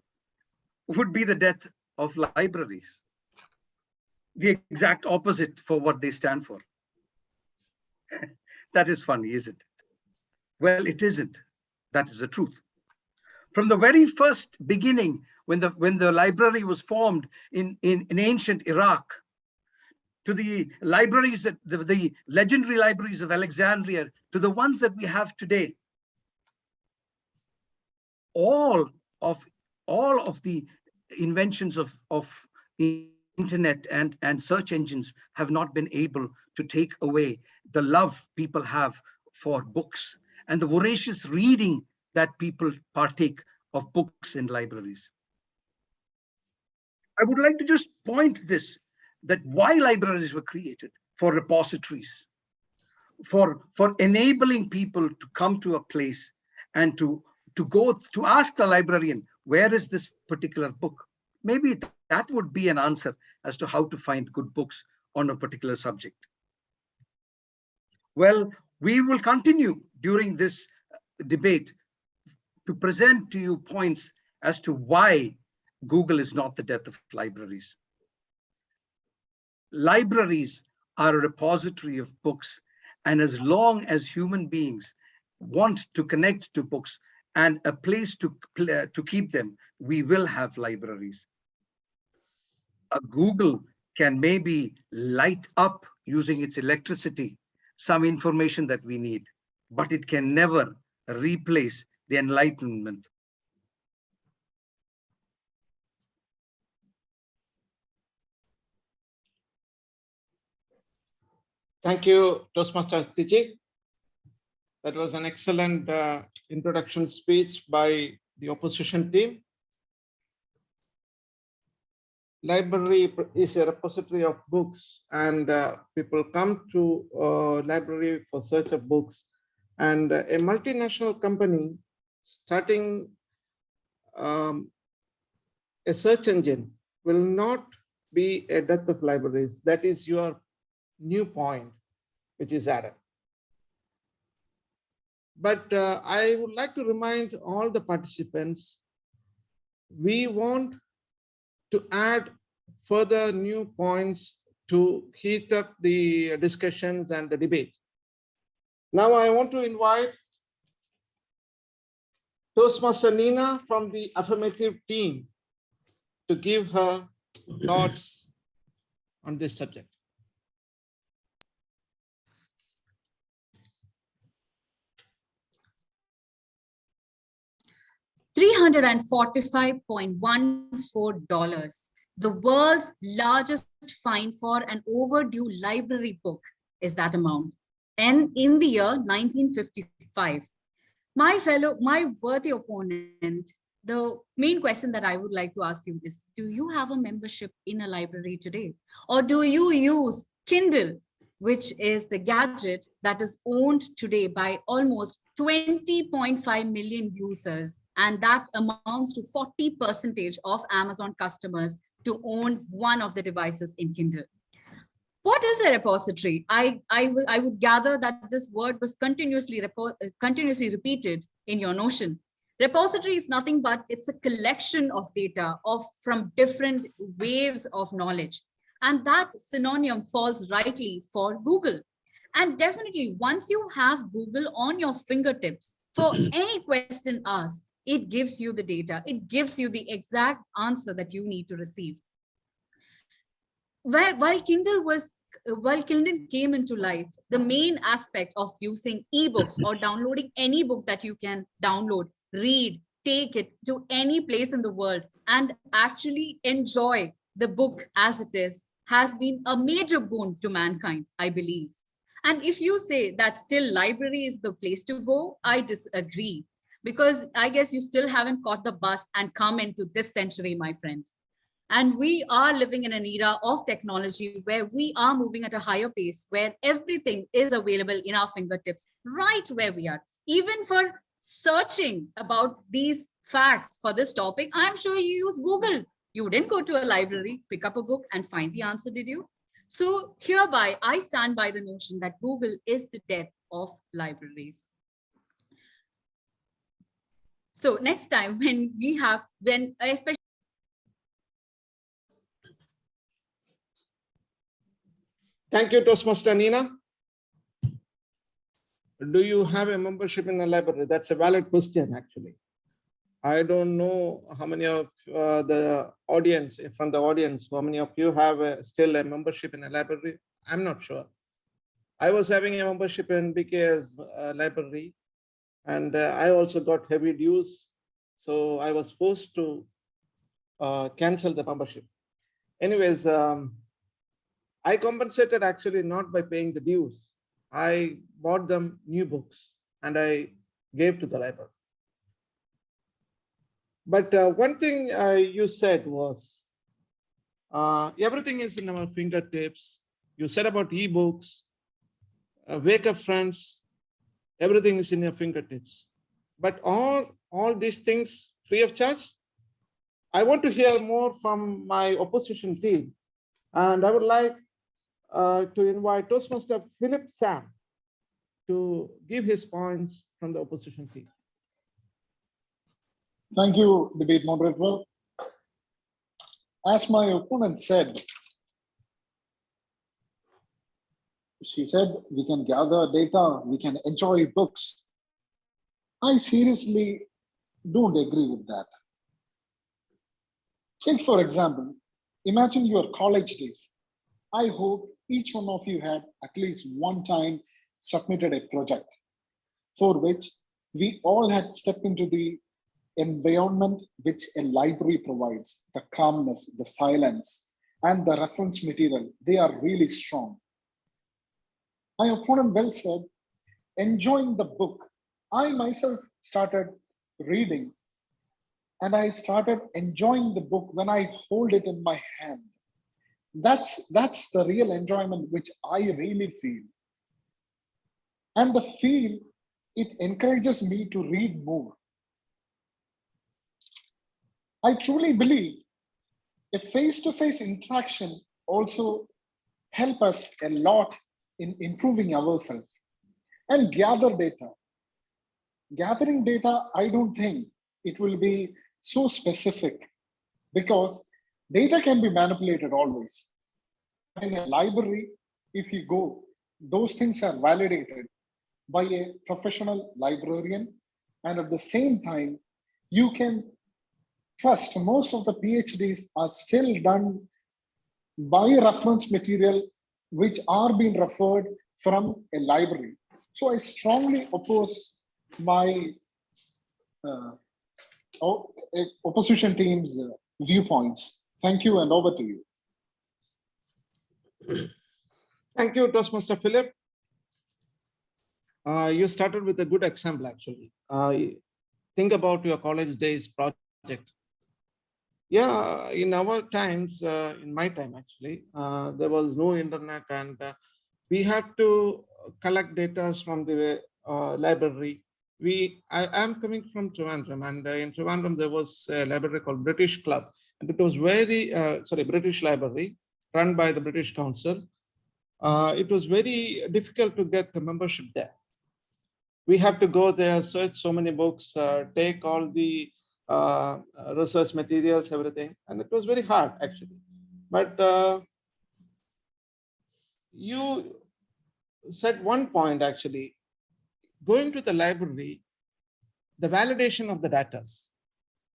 Speaker 12: would be the death of libraries. The exact opposite for what they stand for. That is funny, isn't it? Well, it isn't. That is the truth. From the very first beginning, when the library was formed in ancient Iraq, to the libraries, the legendary libraries of Alexandria, to the ones that we have today, all of the inventions of internet and search engines have not been able to take away the love people have for books and the voracious reading that people partake of books in libraries. I would like to just point this, that why libraries were created: for repositories, for enabling people to come to a place and to go to ask the librarian, where is this particular book? Maybe that would be an answer as to how to find good books on a particular subject. Well, we will continue during this debate to present to you points as to why Google is not the death of libraries. Libraries are a repository of books, and as long as human beings want to connect to books, and a place to keep them, we will have libraries. A Google can maybe light up using its electricity some information that we need, but it can never replace the enlightenment.
Speaker 2: Thank you, Toastmaster Tiji. That was an excellent introduction speech by the opposition team. Library is a repository of books, and people come to library for search of books. And a multinational company starting a search engine will not be a death of libraries. That is your new point, which is added. But I would like to remind all the participants, we want to add further new points to heat up the discussions and the debate. Now I want to invite Toastmaster Nina from the affirmative team to give her thoughts on this subject.
Speaker 4: $345.14, the world's largest fine for an overdue library book is that amount. And in the year 1955, my worthy opponent, the main question that I would like to ask you is, do you have a membership in a library today? Or do you use Kindle, which is the gadget that is owned today by almost 20.5 million users, and that amounts to 40% of Amazon customers to own one of the devices in Kindle? What is a repository? I would gather that this word was continuously repeated in your notion. Repository is nothing but it's a collection of data from different waves of knowledge. And that synonym falls rightly for Google. And definitely, once you have Google on your fingertips, for any question asked, it gives you the data. It gives you the exact answer that you need to receive. While Kindle came into light, the main aspect of using ebooks or downloading any book that you can download, read, take it to any place in the world and actually enjoy the book as it is, has been a major boon to mankind, I believe. And if you say that still library is the place to go, I disagree, because I guess you still haven't caught the bus and come into this century, my friend. And we are living in an era of technology where we are moving at a higher pace, where everything is available in our fingertips, right where we are. Even for searching about these facts for this topic, I'm sure you use Google. You didn't go to a library, pick up a book and find the answer, did you? So hereby, I stand by the notion that Google is the death of libraries. So next time especially.
Speaker 2: Thank you, Toastmaster Nina. Do you have a membership in a library? That's a valid question, actually. I don't know how many of the audience, from the audience, how many of you have still a membership in a library? I'm not sure. I was having a membership in BK's library, and I also got heavy dues. So I was forced to cancel the membership. Anyways, I compensated actually not by paying the dues. I bought them new books and I gave to the library. But one thing you said was, everything is in our fingertips. You said about ebooks, wake up friends, everything is in your fingertips. But are all these things free of charge? I want to hear more from my opposition team. And I would like to invite Toastmaster Philip Sam to give his points from the opposition team.
Speaker 14: Thank you, debate moderator. As my opponent said, she said, we can gather data, we can enjoy books. I seriously don't agree with that. Take, for example, imagine your college days. I hope each one of you had at least one time submitted a project for which we all had stepped into the environment which a library provides, the calmness, the silence, and the reference material. They are really strong. My opponent well said, enjoying the book. I myself started reading and I started enjoying the book when I hold it in my hand. That's the real enjoyment which I really feel. And the feel, it encourages me to read more. I truly believe a face-to-face interaction also help us a lot in improving ourselves and gather data. Gathering data, I don't think it will be so specific because data can be manipulated always. In a library, if you go, those things are validated by a professional librarian, and at the same time, you can trust most of the PhDs are still done by reference material which are being referred from a library. So I strongly oppose my opposition team's viewpoints. Thank you, and over to you.
Speaker 2: Thank you, Toastmaster Philip. You started with a good example, actually. Think about your college days project. Yeah, in our times, in my time actually, there was no internet, and we have to collect data from the library. I am coming from Trivandrum, and in Trivandrum there was a library called British Club, and it was British Library run by the British Council. It was very difficult to get a membership there. We have to go there, search so many books, take all the research materials, everything, and it was very hard actually. But you said one point actually, going to the library, the validation of the data.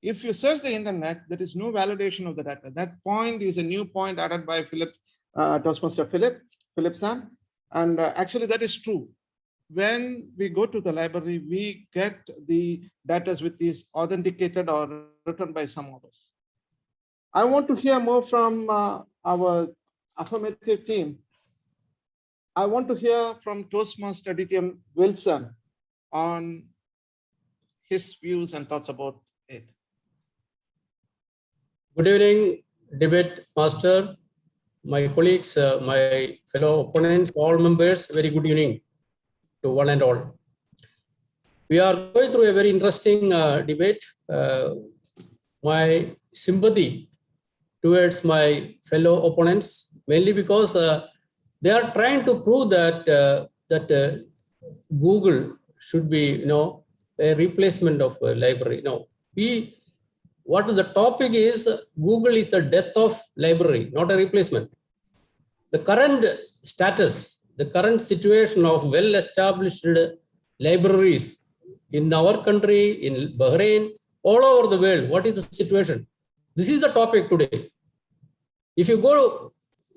Speaker 2: If you search the internet, there is no validation of the data. That point is a new point added by Toastmaster Philip-san, and actually that is true. When we go to the library, we get the data which is authenticated or written by some others. I want to hear more from our affirmative team. I want to hear from Toastmaster DTM Wilson on his views and thoughts about it.
Speaker 15: Good evening, debate master, my colleagues, my fellow opponents, all members, very good evening to one and all. We are going through a very interesting debate. My sympathy towards my fellow opponents, mainly because they are trying to prove that Google should be, a replacement of a library. No, what the topic is, Google is the death of library, not a replacement. The current status, the current situation of well-established libraries in our country, in Bahrain, all over the world, what is the situation? This is the topic today. If you go,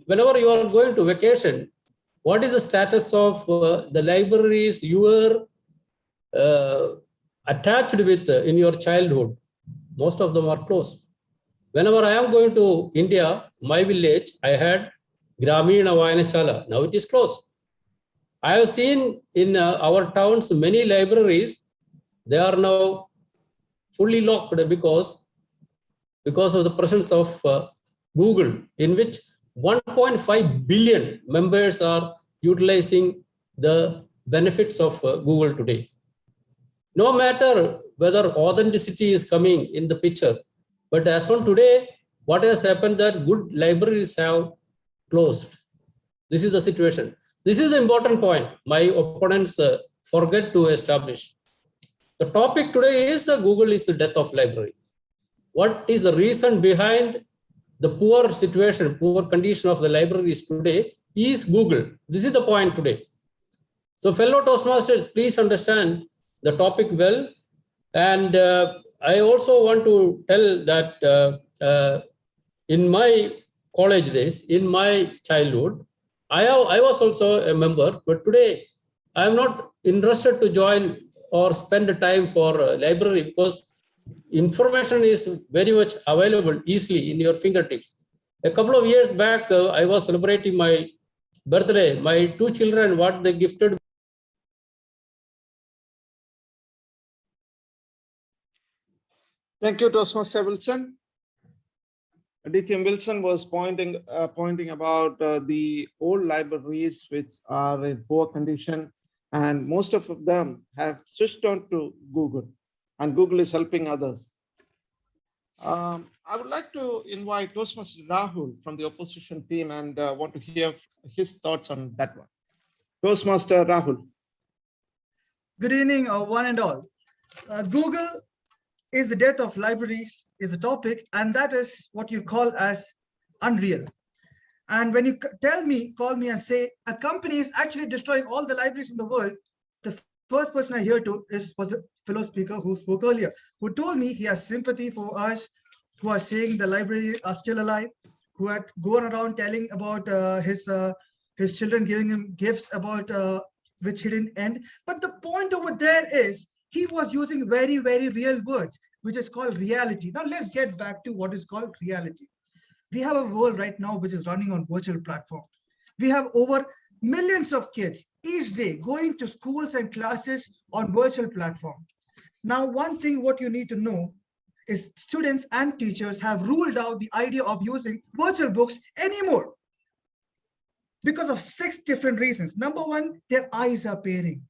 Speaker 15: whenever you are going to vacation, what is the status of the libraries you were attached with in your childhood? Most of them are closed. Whenever I am going to India, my village, I had Gramina Vayanashala. Now it is closed. I have seen in our towns many libraries, they are now fully locked because of the presence of Google, in which 1.5 billion members are utilizing the benefits of Google today. No matter whether authenticity is coming in the picture, but as on today, what has happened that good libraries have closed. This is the situation. This is the important point my opponents forget to establish. The topic today is Google is the death of library. What is the reason behind the poor situation, poor condition of the libraries today is Google. This is the point today. So fellow Toastmasters, please understand the topic well. And I also want to tell that in my college days, in my childhood, I was also a member, but today I am not interested to join or spend the time for library because information is very much available easily in your fingertips. A couple of years back, I was celebrating my birthday. My two children, what they gifted.
Speaker 2: Thank you, Toastmaster Wilson. DTM Wilson was pointing about the old libraries which are in poor condition, and most of them have switched on to Google, and Google is helping others. I would like to invite Toastmaster Rahul from the opposition team and want to hear his thoughts on that one. Toastmaster Rahul.
Speaker 16: Good evening, one and all. Google is the death of libraries is the topic, and that is what you call as unreal. And when you call me and say a company is actually destroying all the libraries in the world, the first person I hear was a fellow speaker who spoke earlier, who told me he has sympathy for us who are saying the library are still alive, who had gone around telling about his children giving him gifts about which he didn't end. But the point over there is he was using very, very real words, which is called reality. Now let's get back to what is called reality. We have a world right now which is running on virtual platform. We have over millions of kids each day going to schools and classes on virtual platform. Now, one thing what you need to know is students and teachers have ruled out the idea of using virtual books anymore because of 6 different reasons. Number one, their eyes are pairing.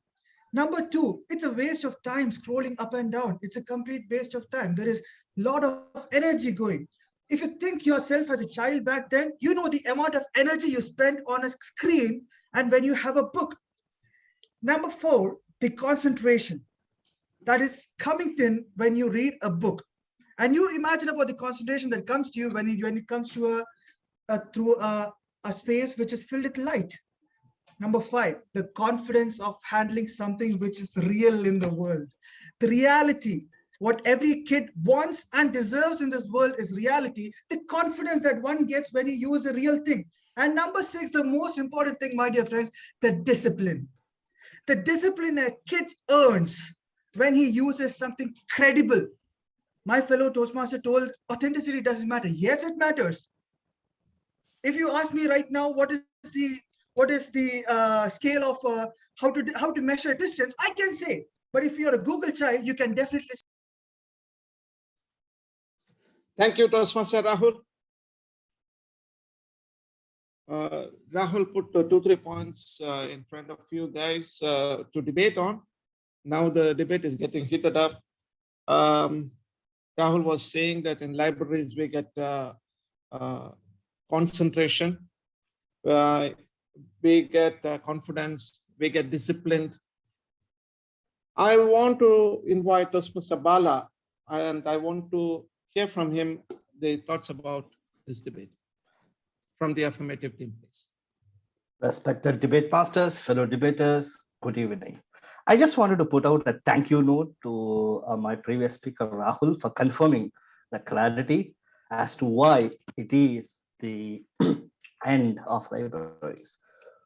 Speaker 16: Number two, it's a waste of time scrolling up and down. It's a complete waste of time. There is a lot of energy going. If you think yourself as a child back then, you know the amount of energy you spend on a screen and when you have a book. Number four, the concentration that is coming in when you read a book. And you imagine about the concentration that comes to you when it comes to a space which is filled with light. Number five, the confidence of handling something which is real in the world. The reality, what every kid wants and deserves in this world is reality. The confidence that one gets when you use a real thing. And number six, the most important thing, my dear friends, the discipline. The discipline a kid earns when he uses something credible. My fellow Toastmaster told authenticity doesn't matter. Yes, it matters. If you ask me right now, what is the scale of how to measure distance, I can say. But if you're a Google child, you can definitely.
Speaker 2: Thank you, Toastmaster Rahul. Rahul put 2-3 points in front of you guys to debate on. Now the debate is getting heated up. Rahul was saying that in libraries we get concentration, we get confidence, we get disciplined. I want to invite Toastmaster Bala, and I want to hear from him the thoughts about this debate from the affirmative team, please.
Speaker 8: Respected debate masters, fellow debaters, good evening. I just wanted to put out a thank you note to my previous speaker, Rahul, for confirming the clarity as to why it is the end of libraries.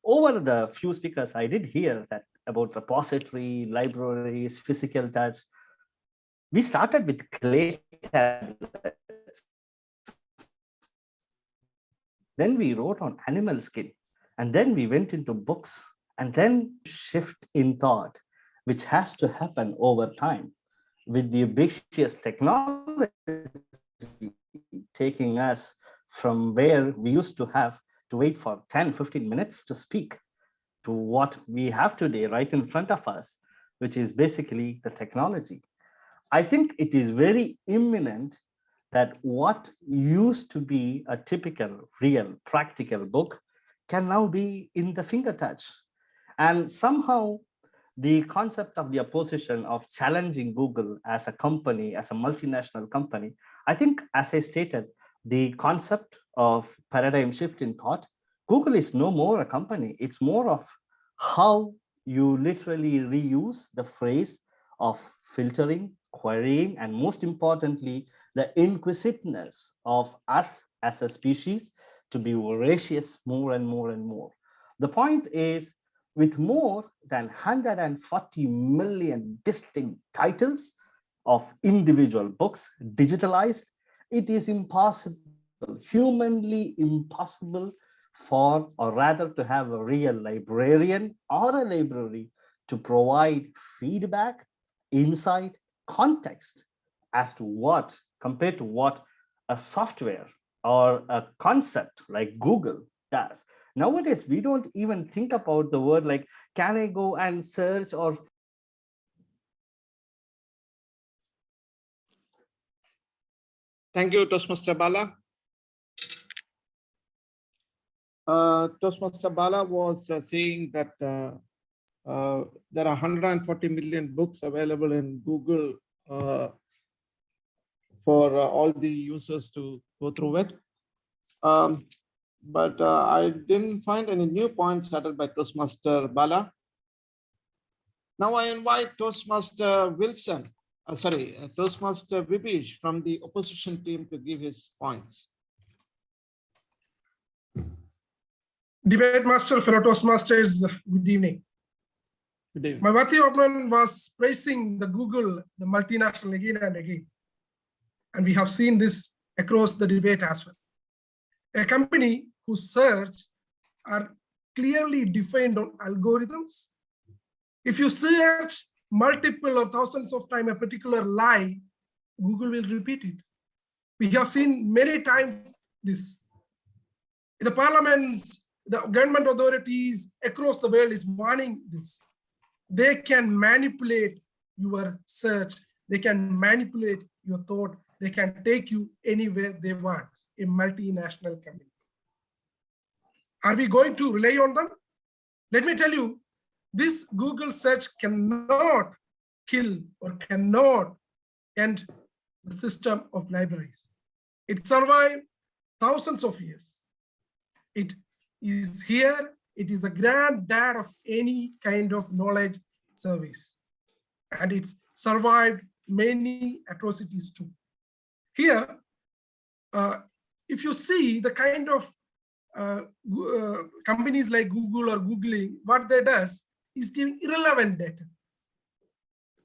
Speaker 8: Over the few speakers, I did hear that about repository, libraries, physical touch. We started with clay tablets. Then we wrote on animal skin, and then we went into books, and then shift in thought, which has to happen over time with the ubiquitous technology taking us from where we used to have to wait for 10-15 minutes to speak to what we have today right in front of us, which is basically the technology. I think it is very imminent that what used to be a typical, real, practical book can now be in the finger touch. And somehow the concept of the opposition of challenging Google as a company, as a multinational company, I think, as I stated, the concept of paradigm shift in thought, Google is no more a company. It's more of how you literally reuse the phrase of filtering, querying, and most importantly, the inquisitiveness of us as a species to be voracious more and more and more. The point is, with more than 140 million distinct titles of individual books digitalized, it is impossible, humanly impossible for, or rather to have a real librarian or a library to provide feedback, insight, context as to what, compared to what a software or a concept like Google does. Nowadays, we don't even think about the word like, can I go and search or
Speaker 2: Thank you, Toastmaster Bala. Toastmaster Bala was saying that there are 140 million books available in Google for all the users to go through it. But I didn't find any new points added by Toastmaster Bala. Now I invite Toastmaster Wilson, Toastmaster Vibish from the opposition team to give his points.
Speaker 11: Debate Master, fellow Toastmasters, good evening.
Speaker 2: Good evening.
Speaker 11: My worthy opponent was praising the Google, the multinational, again and again. And we have seen this across the debate as well. A company whose search are clearly defined on algorithms. If you search multiple or thousands of times a particular lie, Google will repeat it. We have seen many times this. In the parliaments, the government authorities across the world is warning this. They can manipulate your search. They can manipulate your thought. They can take you anywhere they want, a multinational company. Are we going to rely on them? Let me tell you, this Google search cannot kill or cannot end the system of libraries. It survived thousands of years. It is here. It is the granddad of any kind of knowledge service. And it's survived many atrocities too. Here, if you see the kind of companies like Google or Googling, what they does is giving irrelevant data.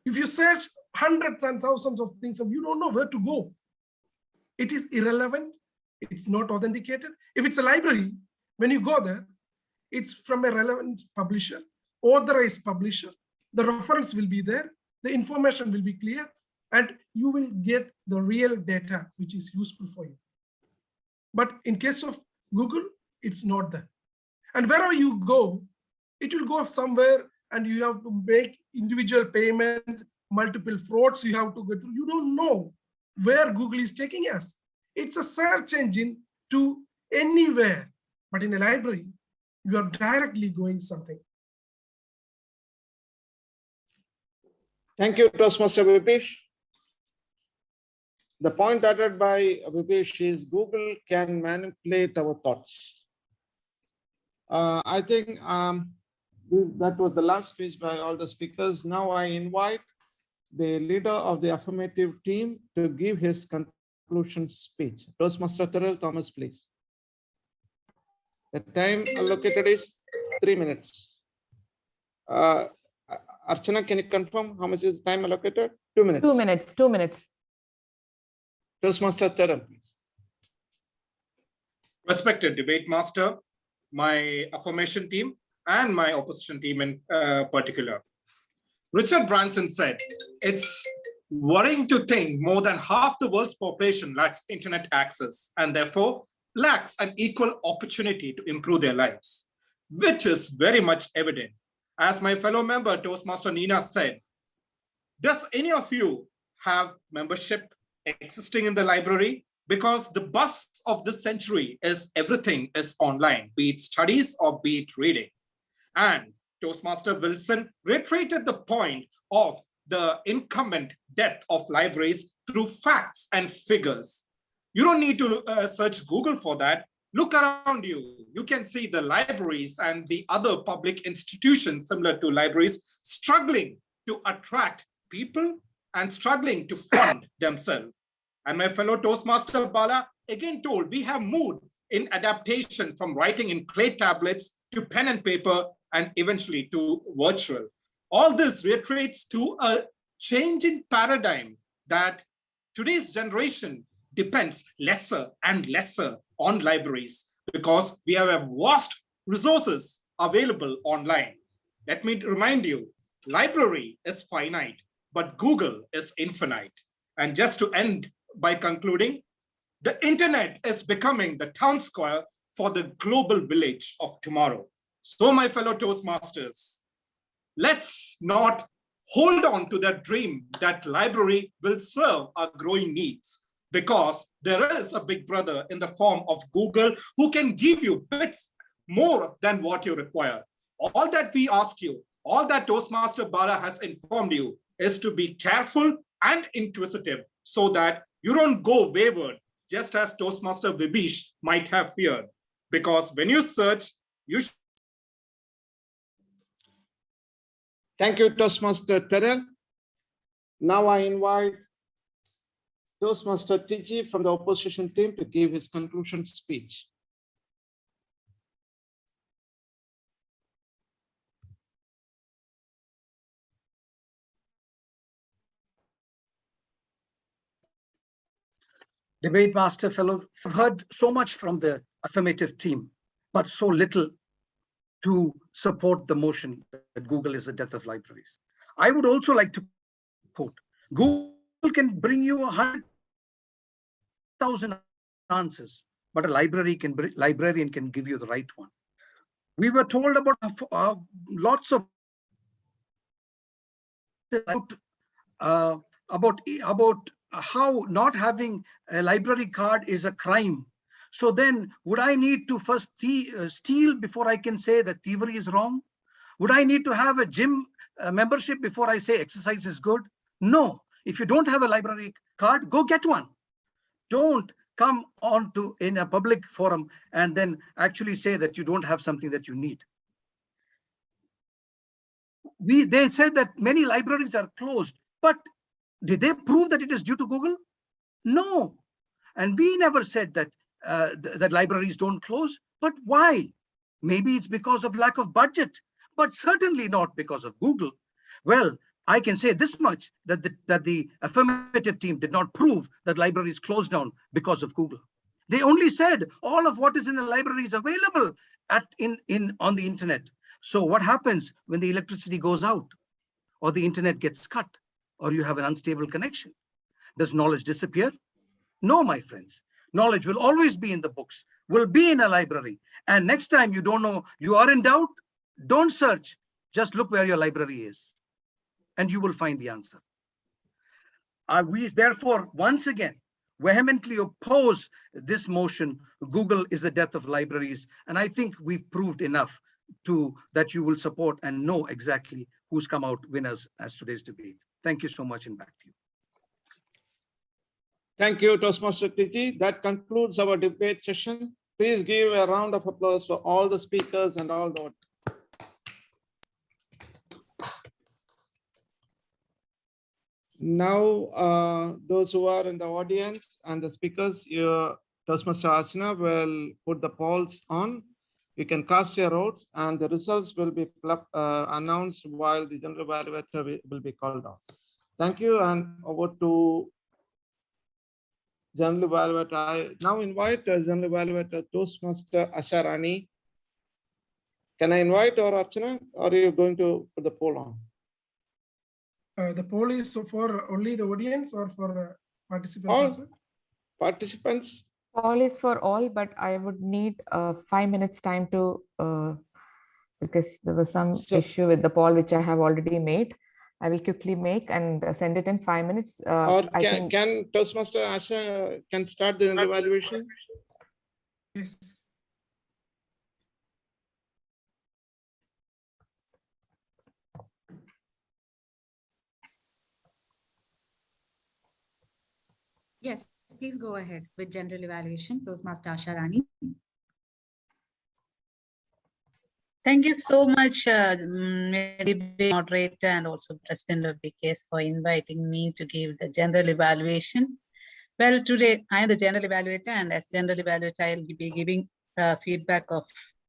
Speaker 11: If you search hundreds and thousands of things, you don't know where to go. It is irrelevant. It's not authenticated. If it's a library, when you go there, it's from a relevant publisher, authorized publisher. The reference will be there. The information will be clear, and you will get the real data, which is useful for you. But in case of Google, it's not there. And wherever you go, it will go somewhere and you have to make individual payment, multiple frauds you have to go through. You don't know where Google is taking us. It's a search engine to anywhere. But in a library, you are directly going something.
Speaker 2: Thank you, Toastmaster Vibish. The point added by Vibish is Google can manipulate our thoughts. I think that was the last speech by all the speakers. Now I invite the leader of the affirmative team to give his conclusion speech. Toastmaster Terrell Thomas, please. The time allocated is 3 minutes. Archana, can you confirm how much is the time allocated? 2 minutes.
Speaker 1: 2 minutes, 2 minutes.
Speaker 2: Toastmaster Terrell, please.
Speaker 13: Respected debate master, my affirmation team, and my opposition team in particular. Richard Branson said, it's worrying to think more than half the world's population lacks internet access and therefore lacks an equal opportunity to improve their lives, which is very much evident. As my fellow member, Toastmaster Nina said, does any of you have membership existing in the library? Because the buzz of this century is everything is online, be it studies or be it reading. And Toastmaster Wilson reiterated the point of the incumbent death of libraries through facts and figures. You don't need to search Google for that. Look around you. You can see the libraries and the other public institutions similar to libraries struggling to attract people and struggling to fund themselves. And my fellow Toastmaster Bala again told we have moved in adaptation from writing in clay tablets to pen and paper and eventually to virtual. All this reiterates to a change in paradigm that today's generation depends lesser and lesser on libraries because we have a vast resources available online. Let me remind you, library is finite, but Google is infinite. And just to end by concluding, the internet is becoming the town square for the global village of tomorrow. So my fellow Toastmasters, let's not hold on to that dream that library will serve our growing needs, because there is a big brother in the form of Google who can give you bits more than what you require. All that we ask you, all that Toastmaster Bala has informed you is to be careful and inquisitive so that you don't go wayward, just as Toastmaster Vibish might have feared. Because when you search, you should.
Speaker 2: Thank you, Toastmaster Terrell. Now I invite Toastmaster TG from the opposition team to give his conclusion speech.
Speaker 12: Debate master fellow, I've heard so much from the affirmative team, but so little to support the motion that Google is the death of libraries. I would also like to quote, Google can bring you 100,000 answers, but a librarian can give you the right one. We were told about lots of about how not having a library card is a crime. So then would I need to first steal before I can say that thievery is wrong? Would I need to have a gym membership before I say exercise is good? No. If you don't have a library card, go get one. Don't come on to in a public forum and then actually say that you don't have something that you need. They said that many libraries are closed, but did they prove that it is due to Google? No. And we never said that that libraries don't close. But why? Maybe it's because of lack of budget, but certainly not because of Google. Well, I can say this much, that the affirmative team did not prove that libraries closed down because of Google. They only said all of what is in the library is available on the internet. So what happens when the electricity goes out or the internet gets cut or you have an unstable connection? Does knowledge disappear? No, my friends. Knowledge will always be in the books, will be in a library. And next time you don't know, you are in doubt, don't search. Just look where your library is and you will find the answer. We therefore, once again, vehemently oppose this motion. Google is the death of libraries. And I think we've proved enough that you will support and know exactly who's come out winners as today's debate. Thank you so much, and back to you.
Speaker 2: Thank you, Toastmaster TG. That concludes our debate session. Please give a round of applause for all the speakers and all the. Now, those who are in the audience and the speakers, your Toastmaster Archana will put the polls on. You can cast your votes and the results will be announced while the general evaluator will be called on. Thank you, and over to general evaluator. I now invite general evaluator Toastmaster Asharani. Can I invite or Archana, or are you going to put the poll on?
Speaker 11: The poll is for only the audience or for participants
Speaker 2: All
Speaker 11: as well?
Speaker 2: Participants.
Speaker 1: All is for all, but I would need 5 minutes time to, because there was some issue with the poll, which I have already made. I will quickly make and send it in 5 minutes.
Speaker 2: Or can Toastmaster Asha can start the evaluation?
Speaker 11: Yes.
Speaker 9: Yes, please go ahead with general evaluation, Toastmaster Asharani.
Speaker 10: Thank you so much, moderator and also President of BKS for inviting me to give the general evaluation. Well, today I am the general evaluator, and as general evaluator, I'll be giving feedback of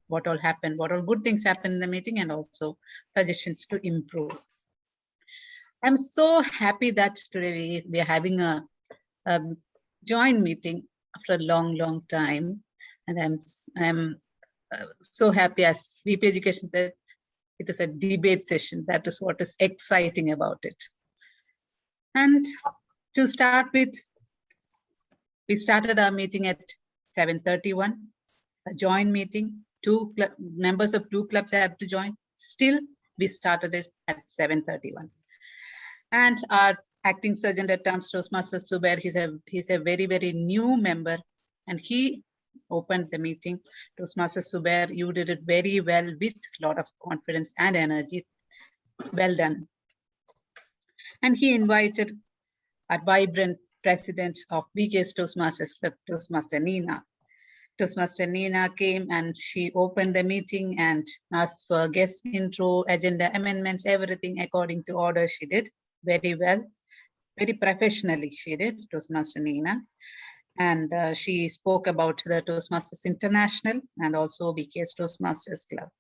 Speaker 10: what all happened, what all good things happened in the meeting, and also suggestions to improve. I'm so happy that today we are having a joint meeting after a long time, and I'm so happy, as VP Education said, it is a debate session. That is what is exciting about it. And to start with, we started our meeting at 7:31, a joint meeting. Members of 2 clubs have to join. Still, we started it at 7:31. And our acting sergeant at arms, Toastmaster Subair, he's a very new member, and he opened the meeting. Toastmaster Subair, you did it very well with a lot of confidence and energy. Well done. And he invited our vibrant president of BKS Toastmasters Club, Toastmaster Nina. Toastmaster Nina came and she opened the meeting and asked for guest intro, agenda amendments, everything according to order. She did very well, very professionally she did, Toastmaster Nina. And she spoke about the Toastmasters International and also BKS Toastmasters Club.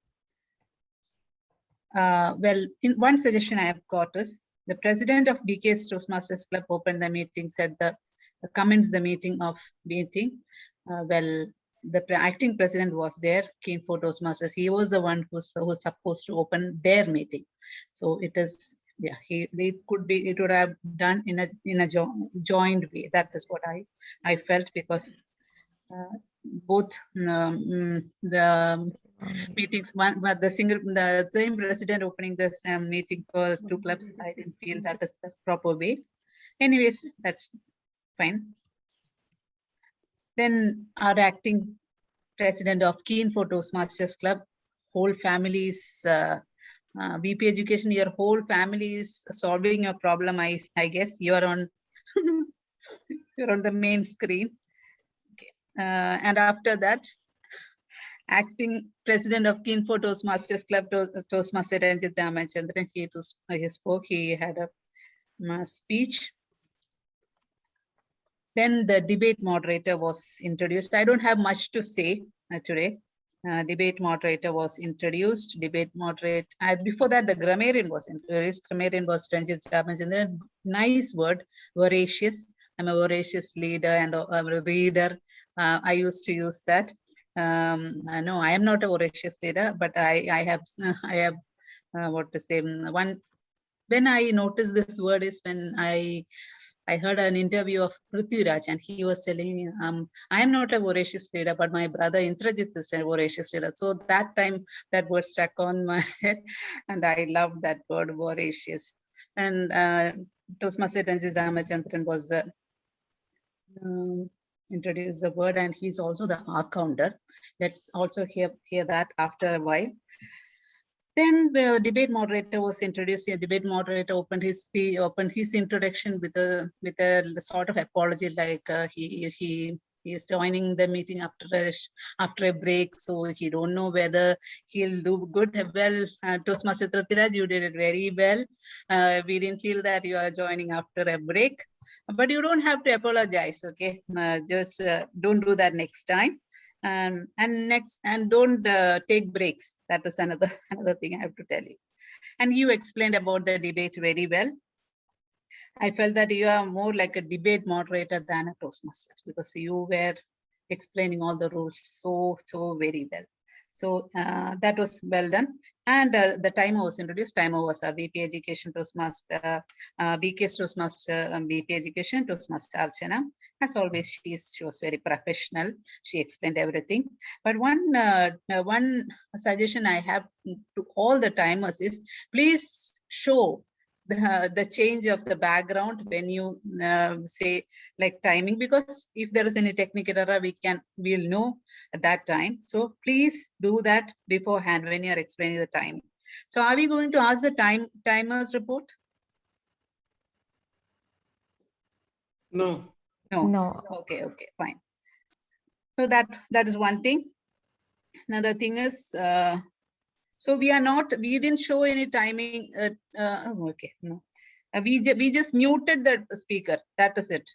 Speaker 10: Well, in one suggestion I have got is, the president of BKS Toastmasters Club opened the meeting, said the comments the meeting. Well, the acting president was there, KEEN4 Toastmasters. He was the one who was supposed to open their meeting. So it is, yeah, it would have done in a joint way. That is what I felt, because both the meetings, but the same president opening the same meeting for 2 clubs, I didn't feel that is the proper way. Anyways, that's fine. Then our acting president of KEEN4 Toastmasters Club, whole families, VP Education, your whole family is solving your problem. I guess you are on you're on the main screen. Okay. And after that, acting president of KEEN4 Toastmasters Club, Toastmaster Ranjit Ramachandran, he spoke. He had a speech. Then the debate moderator was introduced. I don't have much to say today. Debate moderator was introduced. Debate moderator. Before that, the grammarian was introduced. Grammarian was Ranjit Ramachandran. Nice word, voracious. I'm a voracious leader and a reader. I used to use that. No, I am not a voracious leader, but I have what to say. When I noticed this word is when I heard an interview of Prithviraj, and he was telling, I am not a voracious leader, but my brother Indrajit is a voracious leader. So that time that word stuck on my head, and I loved that word, voracious. And Toastmaster Ranjit Ramachandran was the introduce the word, and he's also the accounter. Let's also hear that after a while. Then the debate moderator was introduced. The debate moderator opened his introduction with a sort of apology, like he is joining the meeting after a break, so he don't know whether he'll do good. Well, Toastmaster Prithviraj, you did it very well. We didn't feel that you are joining after a break, but you don't have to apologize. Okay, just don't do that next time. And don't take breaks. That is another thing I have to tell you. And you explained about the debate very well. I felt that you are more like a debate moderator than a Toastmaster, because you were explaining all the rules so very well. So that was well done. And the timer was introduced. Timer was our VP Education Toastmaster, BKS Toastmaster, VP Education Toastmaster Archana. As always, she was very professional. She explained everything. But one suggestion I have to all the timers is, please show the change of the background when you say like timing, because if there is any technical error, we'll know at that time. So please do that beforehand when you're explaining the time. So are we going to ask the timers report?
Speaker 2: No.
Speaker 1: No.
Speaker 10: Okay, fine. So that is one thing. Another thing is So we didn't show any timing. Okay, no. We just muted the speaker. That is it.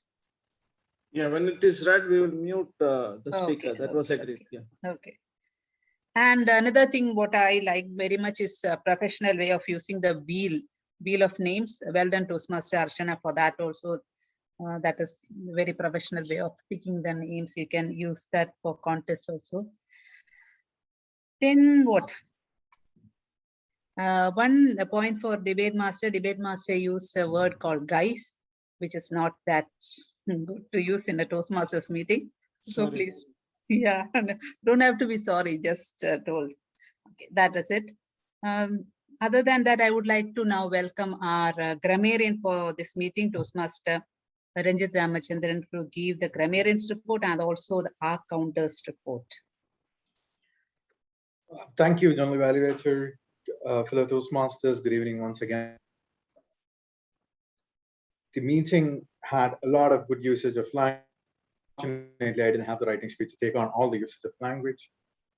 Speaker 2: Yeah, when it is read, we will mute the speaker.
Speaker 10: Okay,
Speaker 2: That was agreed.
Speaker 10: okay.
Speaker 2: Yeah.
Speaker 10: Okay. And another thing what I like very much is a professional way of using the wheel of names. Well done, Toastmaster Archana, for that also. That is very professional way of picking the names. You can use that for contest also. Then what? One point for debate master. Debate master used a word called guys, which is not that good to use in a Toastmasters meeting. So
Speaker 2: Sorry.
Speaker 10: please, yeah, don't have to be sorry, just told. Okay, that is it. Other than that, I would like to now welcome our grammarian for this meeting, Toastmaster Ranjit Ramachandran, to give the grammarian's report and also the R counters report.
Speaker 7: Thank you, General Evaluator, fellow Toastmasters. Good evening once again. The meeting had a lot of good usage of language. Unfortunately, I didn't have the writing speed to take on all the usage of language.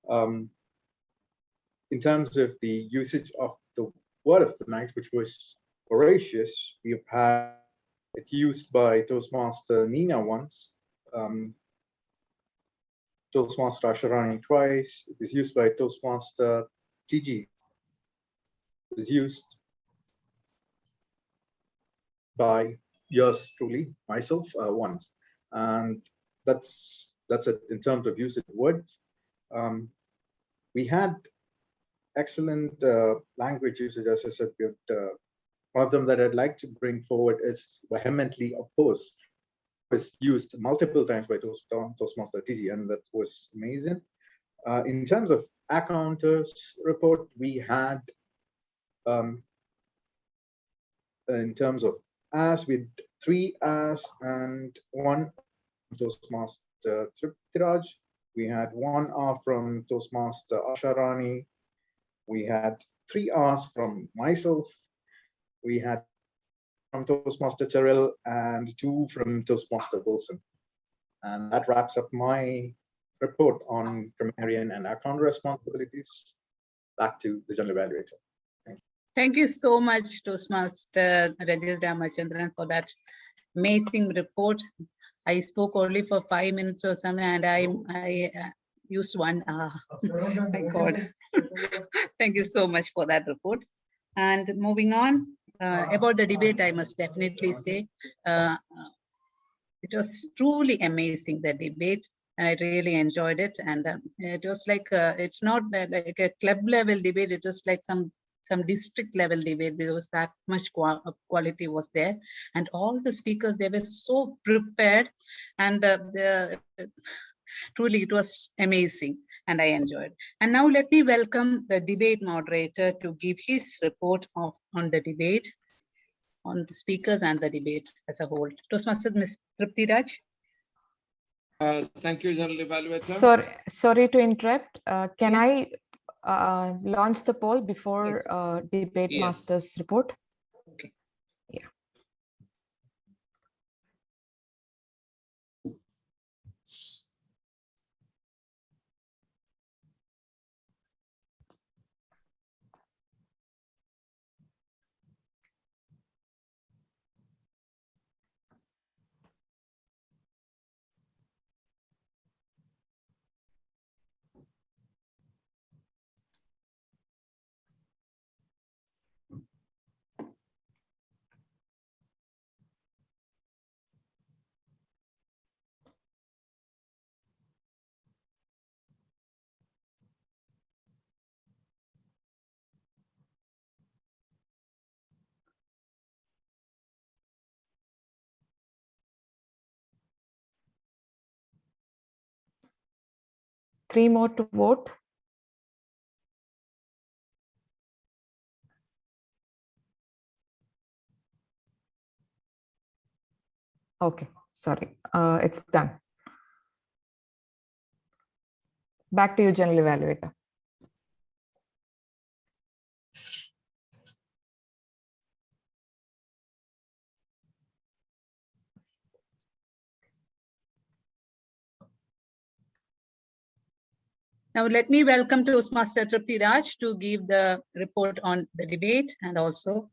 Speaker 7: In terms of the usage of the word of the night, which was voracious, we've had it used by Toastmaster Nina once, Toastmaster Asharani twice. It was used by Toastmaster TG. It was used by yours truly, myself, once. And that's it in terms of usage of words. We had excellent language usage, as I said. One of them that I'd like to bring forward is vehemently oppose. It was used multiple times by Toastmaster TG, and that was amazing. In terms of accounters report, we had, in terms of as, with 3 as and 1 Toastmaster Triptiraj. We had 1 R from Toastmaster Asharani. We had 3 R's from myself. We had from Toastmaster Terrell and 2 from Toastmaster Wilson. And that wraps up my report on grammarian and account responsibilities. Back to the General Evaluator. Thank you.
Speaker 10: Thank you so much, Toastmaster Ranjit Ramachandran, for that amazing report. I spoke only for 5 minutes or something, and I used 1 hour. My God. Thank you so much for that report. And moving on, about the debate, I must definitely say, it was truly amazing, the debate. I really enjoyed it. And it was like, it's not like a club level debate, it was like some district level debate, because that much quality was there. And all the speakers, they were so prepared, and truly it was amazing, and I enjoyed. And now let me welcome the debate moderator to give his report on the debate, on the speakers and the debate as a whole. Toastmaster Ms. Triptiraj.
Speaker 2: Thank you, General Evaluator.
Speaker 1: Sorry to interrupt. Can I launch the poll before debate master's report?
Speaker 10: Okay.
Speaker 1: Yeah. Three more to vote. Okay, sorry, it's done. Back to you, General Evaluator.
Speaker 10: Now let me welcome Toastmaster Tripti Raj to give the report on the debate and also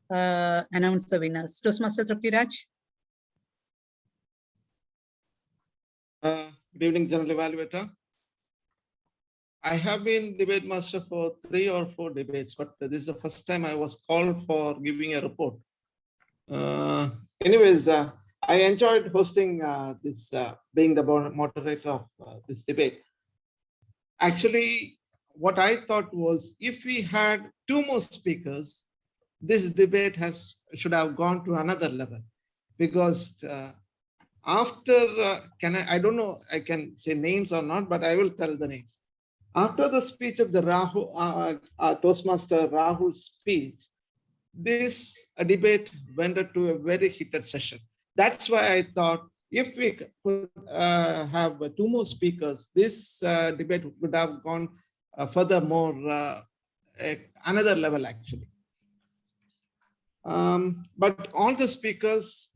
Speaker 10: announce the winners. Toastmaster Tripti Raj.
Speaker 2: Good evening, General Evaluator. I have been debate master for 3 or 4 debates, but this is the first time I was called for giving a report. Anyways, I enjoyed hosting this, being the moderator of this debate. Actually, what I thought was, if we had 2 more speakers, this debate should have gone to another level, because after I don't know I can say names or not, but I will tell the names. After the speech of the Toastmaster Rahul's speech, this debate went into a very heated session. That's why I thought if we could have 2 more speakers, this debate would have gone furthermore another level actually. But all the speakers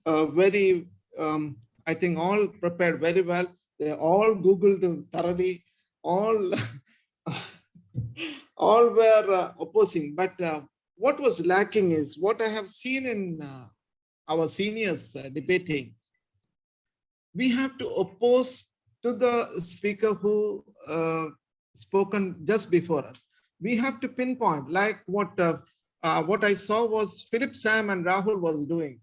Speaker 2: I think all prepared very well. They all Googled thoroughly. All were opposing. But what was lacking is what I have seen in our seniors debating. We have to oppose to the speaker who spoken just before us. We have to pinpoint, like what I saw was Philip Sam and Rahul was doing.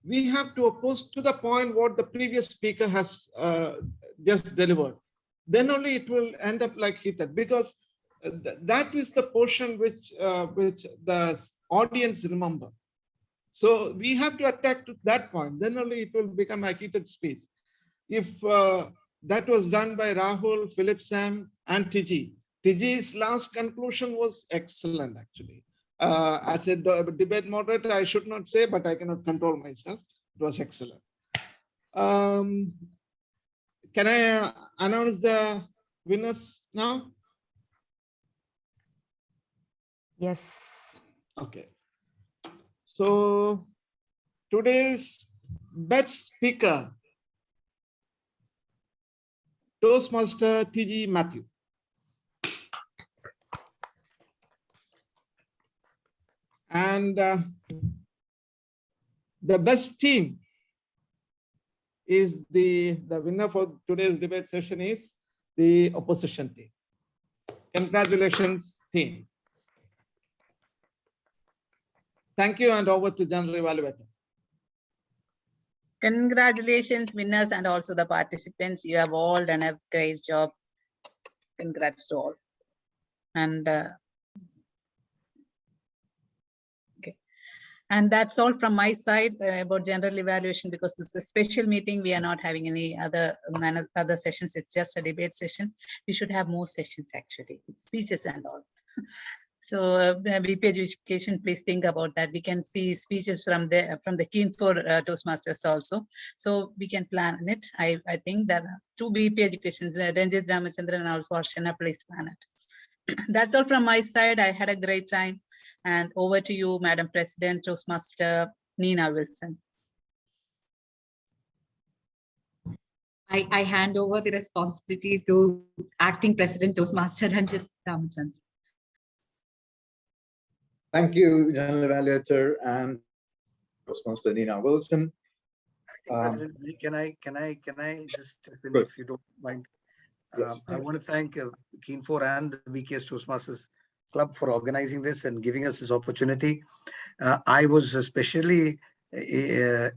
Speaker 2: We have to oppose to the point what the previous speaker has just delivered. Then only it will end up like heated, because that is the portion which the audience remember. So we have to attack to that point. Then only it will become a heated speech. If that was done by Rahul, Philip Sam, and TG. TG's last conclusion was excellent, actually. As a debate moderator, I should not say, but I cannot control myself. It was excellent. Can I announce the winners now?
Speaker 1: Yes.
Speaker 2: Okay. So today's best speaker, Toastmaster TG Matthew. And the best team is the winner for today's debate session is the opposition team. Congratulations, team. Thank you, and over to General Evaluator.
Speaker 10: Congratulations, winners, and also the participants. You have all done a great job. Congrats to all. And okay. And that's all from my side about general evaluation, because this is a special meeting. We are not having any other sessions. It's just a debate session. We should have more sessions, actually, speeches and all. So VP Education, please think about that. We can see speeches from the KEEN4 Toastmasters also. So we can plan it. I think that 2 VP Educations, Ranjit Ramachandran and also Arshana, please plan it. That's all from my side. I had a great time. And over to you, Madam President, Toastmaster Nina Wilson.
Speaker 4: I hand over the responsibility to Acting President Toastmaster Ranjit Ramachandran.
Speaker 7: Thank you, General Evaluator and Toastmaster Nina Wilson.
Speaker 12: President, can I just step in, if you don't mind?
Speaker 7: Yes.
Speaker 12: I want to thank KEEN4 and the VKS Toastmasters Club for organizing this and giving us this opportunity. I was especially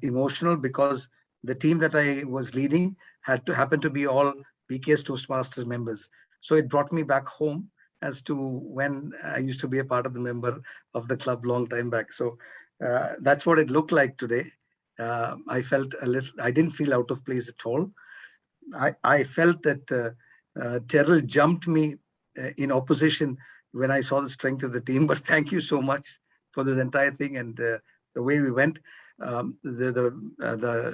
Speaker 12: emotional because the team that I was leading happened to be all VKS Toastmasters members. So it brought me back home as to when I used to be a part of the member of the club long time back. So that's what it looked like today. I felt I didn't feel out of place at all. I felt that Terrell jumped me in opposition when I saw the strength of the team, but thank you so much for this entire thing and the way we went. The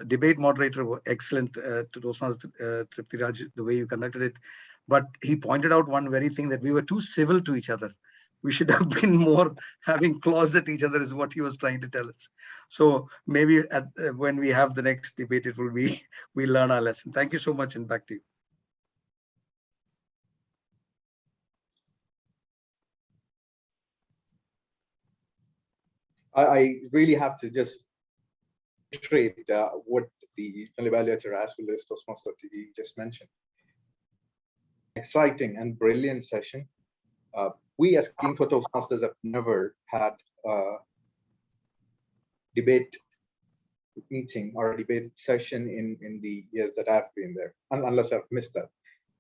Speaker 12: debate moderator was excellent to Toastmaster Tripti Raj, the way you conducted it. But he pointed out one very thing, that we were too civil to each other. We should have been more having claws at each other, is what he was trying to tell us. So maybe when we have the next debate, it will be, we'll learn our lesson. Thank you so much, and back to you.
Speaker 7: I really have to just reiterate what the evaluator as well as Toastmaster TD just mentioned. Exciting and brilliant session. We as KEEN4 Toastmasters have never had a debate meeting or a debate session in the years that I've been there, unless I've missed that.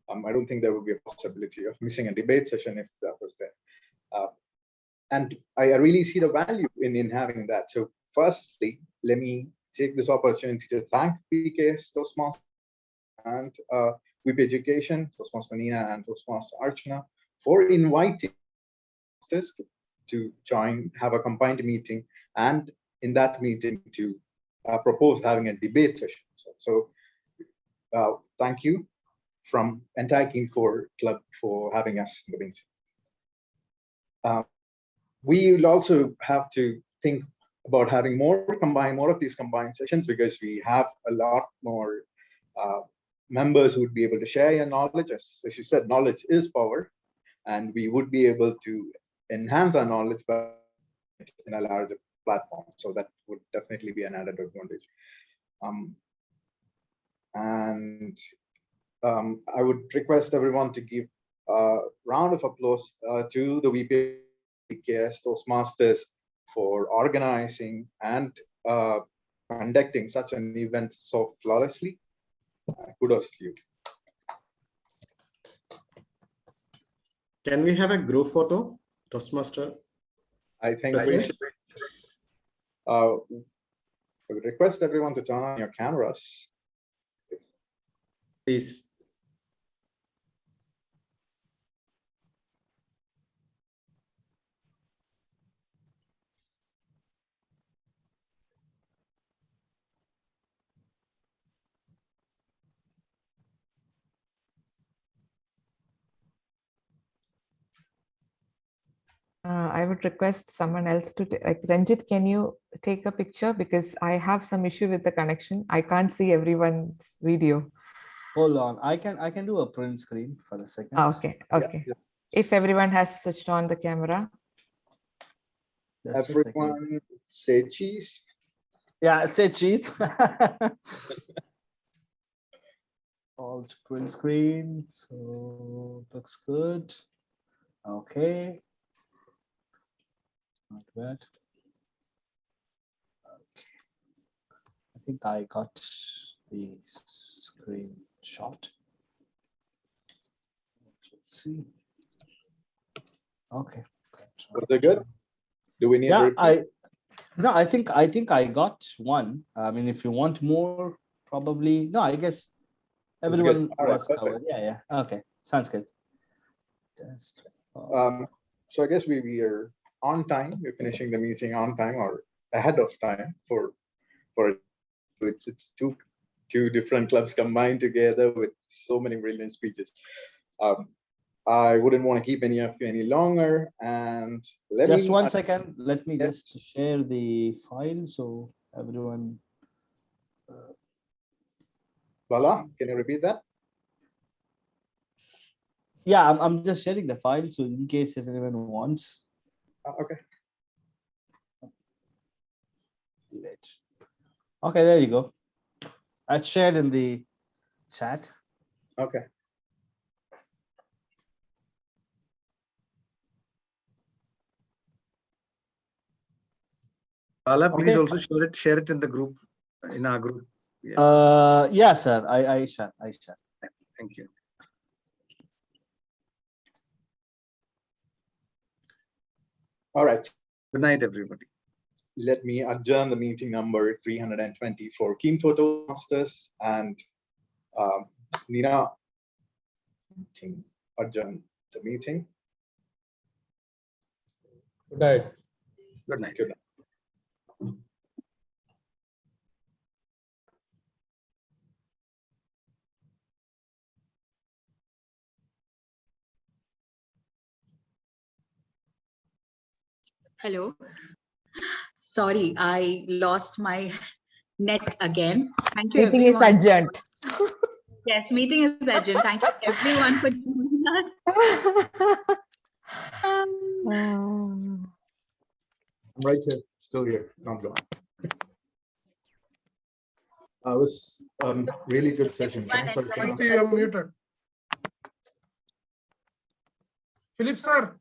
Speaker 7: I don't think there would be a possibility of missing a debate session if that was there. And I really see the value in having that. So firstly, let me take this opportunity to thank PKS Toastmasters and WIP Education, Toastmaster Nina and Toastmaster Archana for inviting us to join, have a combined meeting, and in that meeting to propose having a debate session. So thank you from entire KEEN4 Club for having us in the meeting. We will also have to think about having more of these combined sessions, because we have a lot more members who would be able to share your knowledge. As you said, knowledge is power, and we would be able to enhance our knowledge by in a larger platform. So that would definitely be an added advantage. I would request everyone to give a round of applause to the PKS Toastmasters for organizing and conducting such an event so flawlessly. Kudos to you.
Speaker 5: Can we have a group photo, Toastmaster?
Speaker 7: I think we should. I would request everyone to turn on your cameras.
Speaker 5: Please.
Speaker 1: I would request someone else to like Ranjit, can you take a picture, because I have some issue with the connection. I can't see everyone's video.
Speaker 8: Hold on, I can do a print screen for a second.
Speaker 1: Okay. Yeah. If everyone has switched on the camera.
Speaker 8: Just
Speaker 7: everyone say cheese.
Speaker 8: Yeah, say cheese. Alt print screen, so looks good. Okay. Not bad. Okay. I think I got the screenshot. Let's see. Okay.
Speaker 7: Was it good? Do we need?
Speaker 8: Yeah, I think I got one. I mean, if you want more, probably no. I guess everyone was covered. Yeah. Okay, sounds good. Test.
Speaker 7: So I guess we are on time. We're finishing the meeting on time or ahead of time for it's two different clubs combined together with so many brilliant speeches. I wouldn't want to keep any of you any longer, and
Speaker 8: just 1 second. Let me just share the file so everyone.
Speaker 7: Bala, can you repeat that?
Speaker 8: Yeah, I'm just sharing the file, so in case if anyone wants.
Speaker 7: Okay.
Speaker 8: Okay, there you go. I shared in the chat.
Speaker 7: Okay.
Speaker 12: Bala, please also share it in the group, in our group.
Speaker 8: Yeah, sir. I share.
Speaker 12: Thank you.
Speaker 7: All right.
Speaker 12: Good night, everybody.
Speaker 7: Let me adjourn the meeting number 320 for KEEN4 Toastmasters, and Nina can adjourn the meeting.
Speaker 15: Good night.
Speaker 12: Good night.
Speaker 7: Good night.
Speaker 6: Hello. Sorry, I lost my net again. Thank you,
Speaker 1: Meeting
Speaker 6: everyone.
Speaker 1: is adjourned.
Speaker 6: Yes, meeting is adjourned. Thank you, everyone, for joining us.
Speaker 7: I'm right here. Still here, not gone. It was really good session. Thanks, Archana.
Speaker 11: You are muted. Philip sir.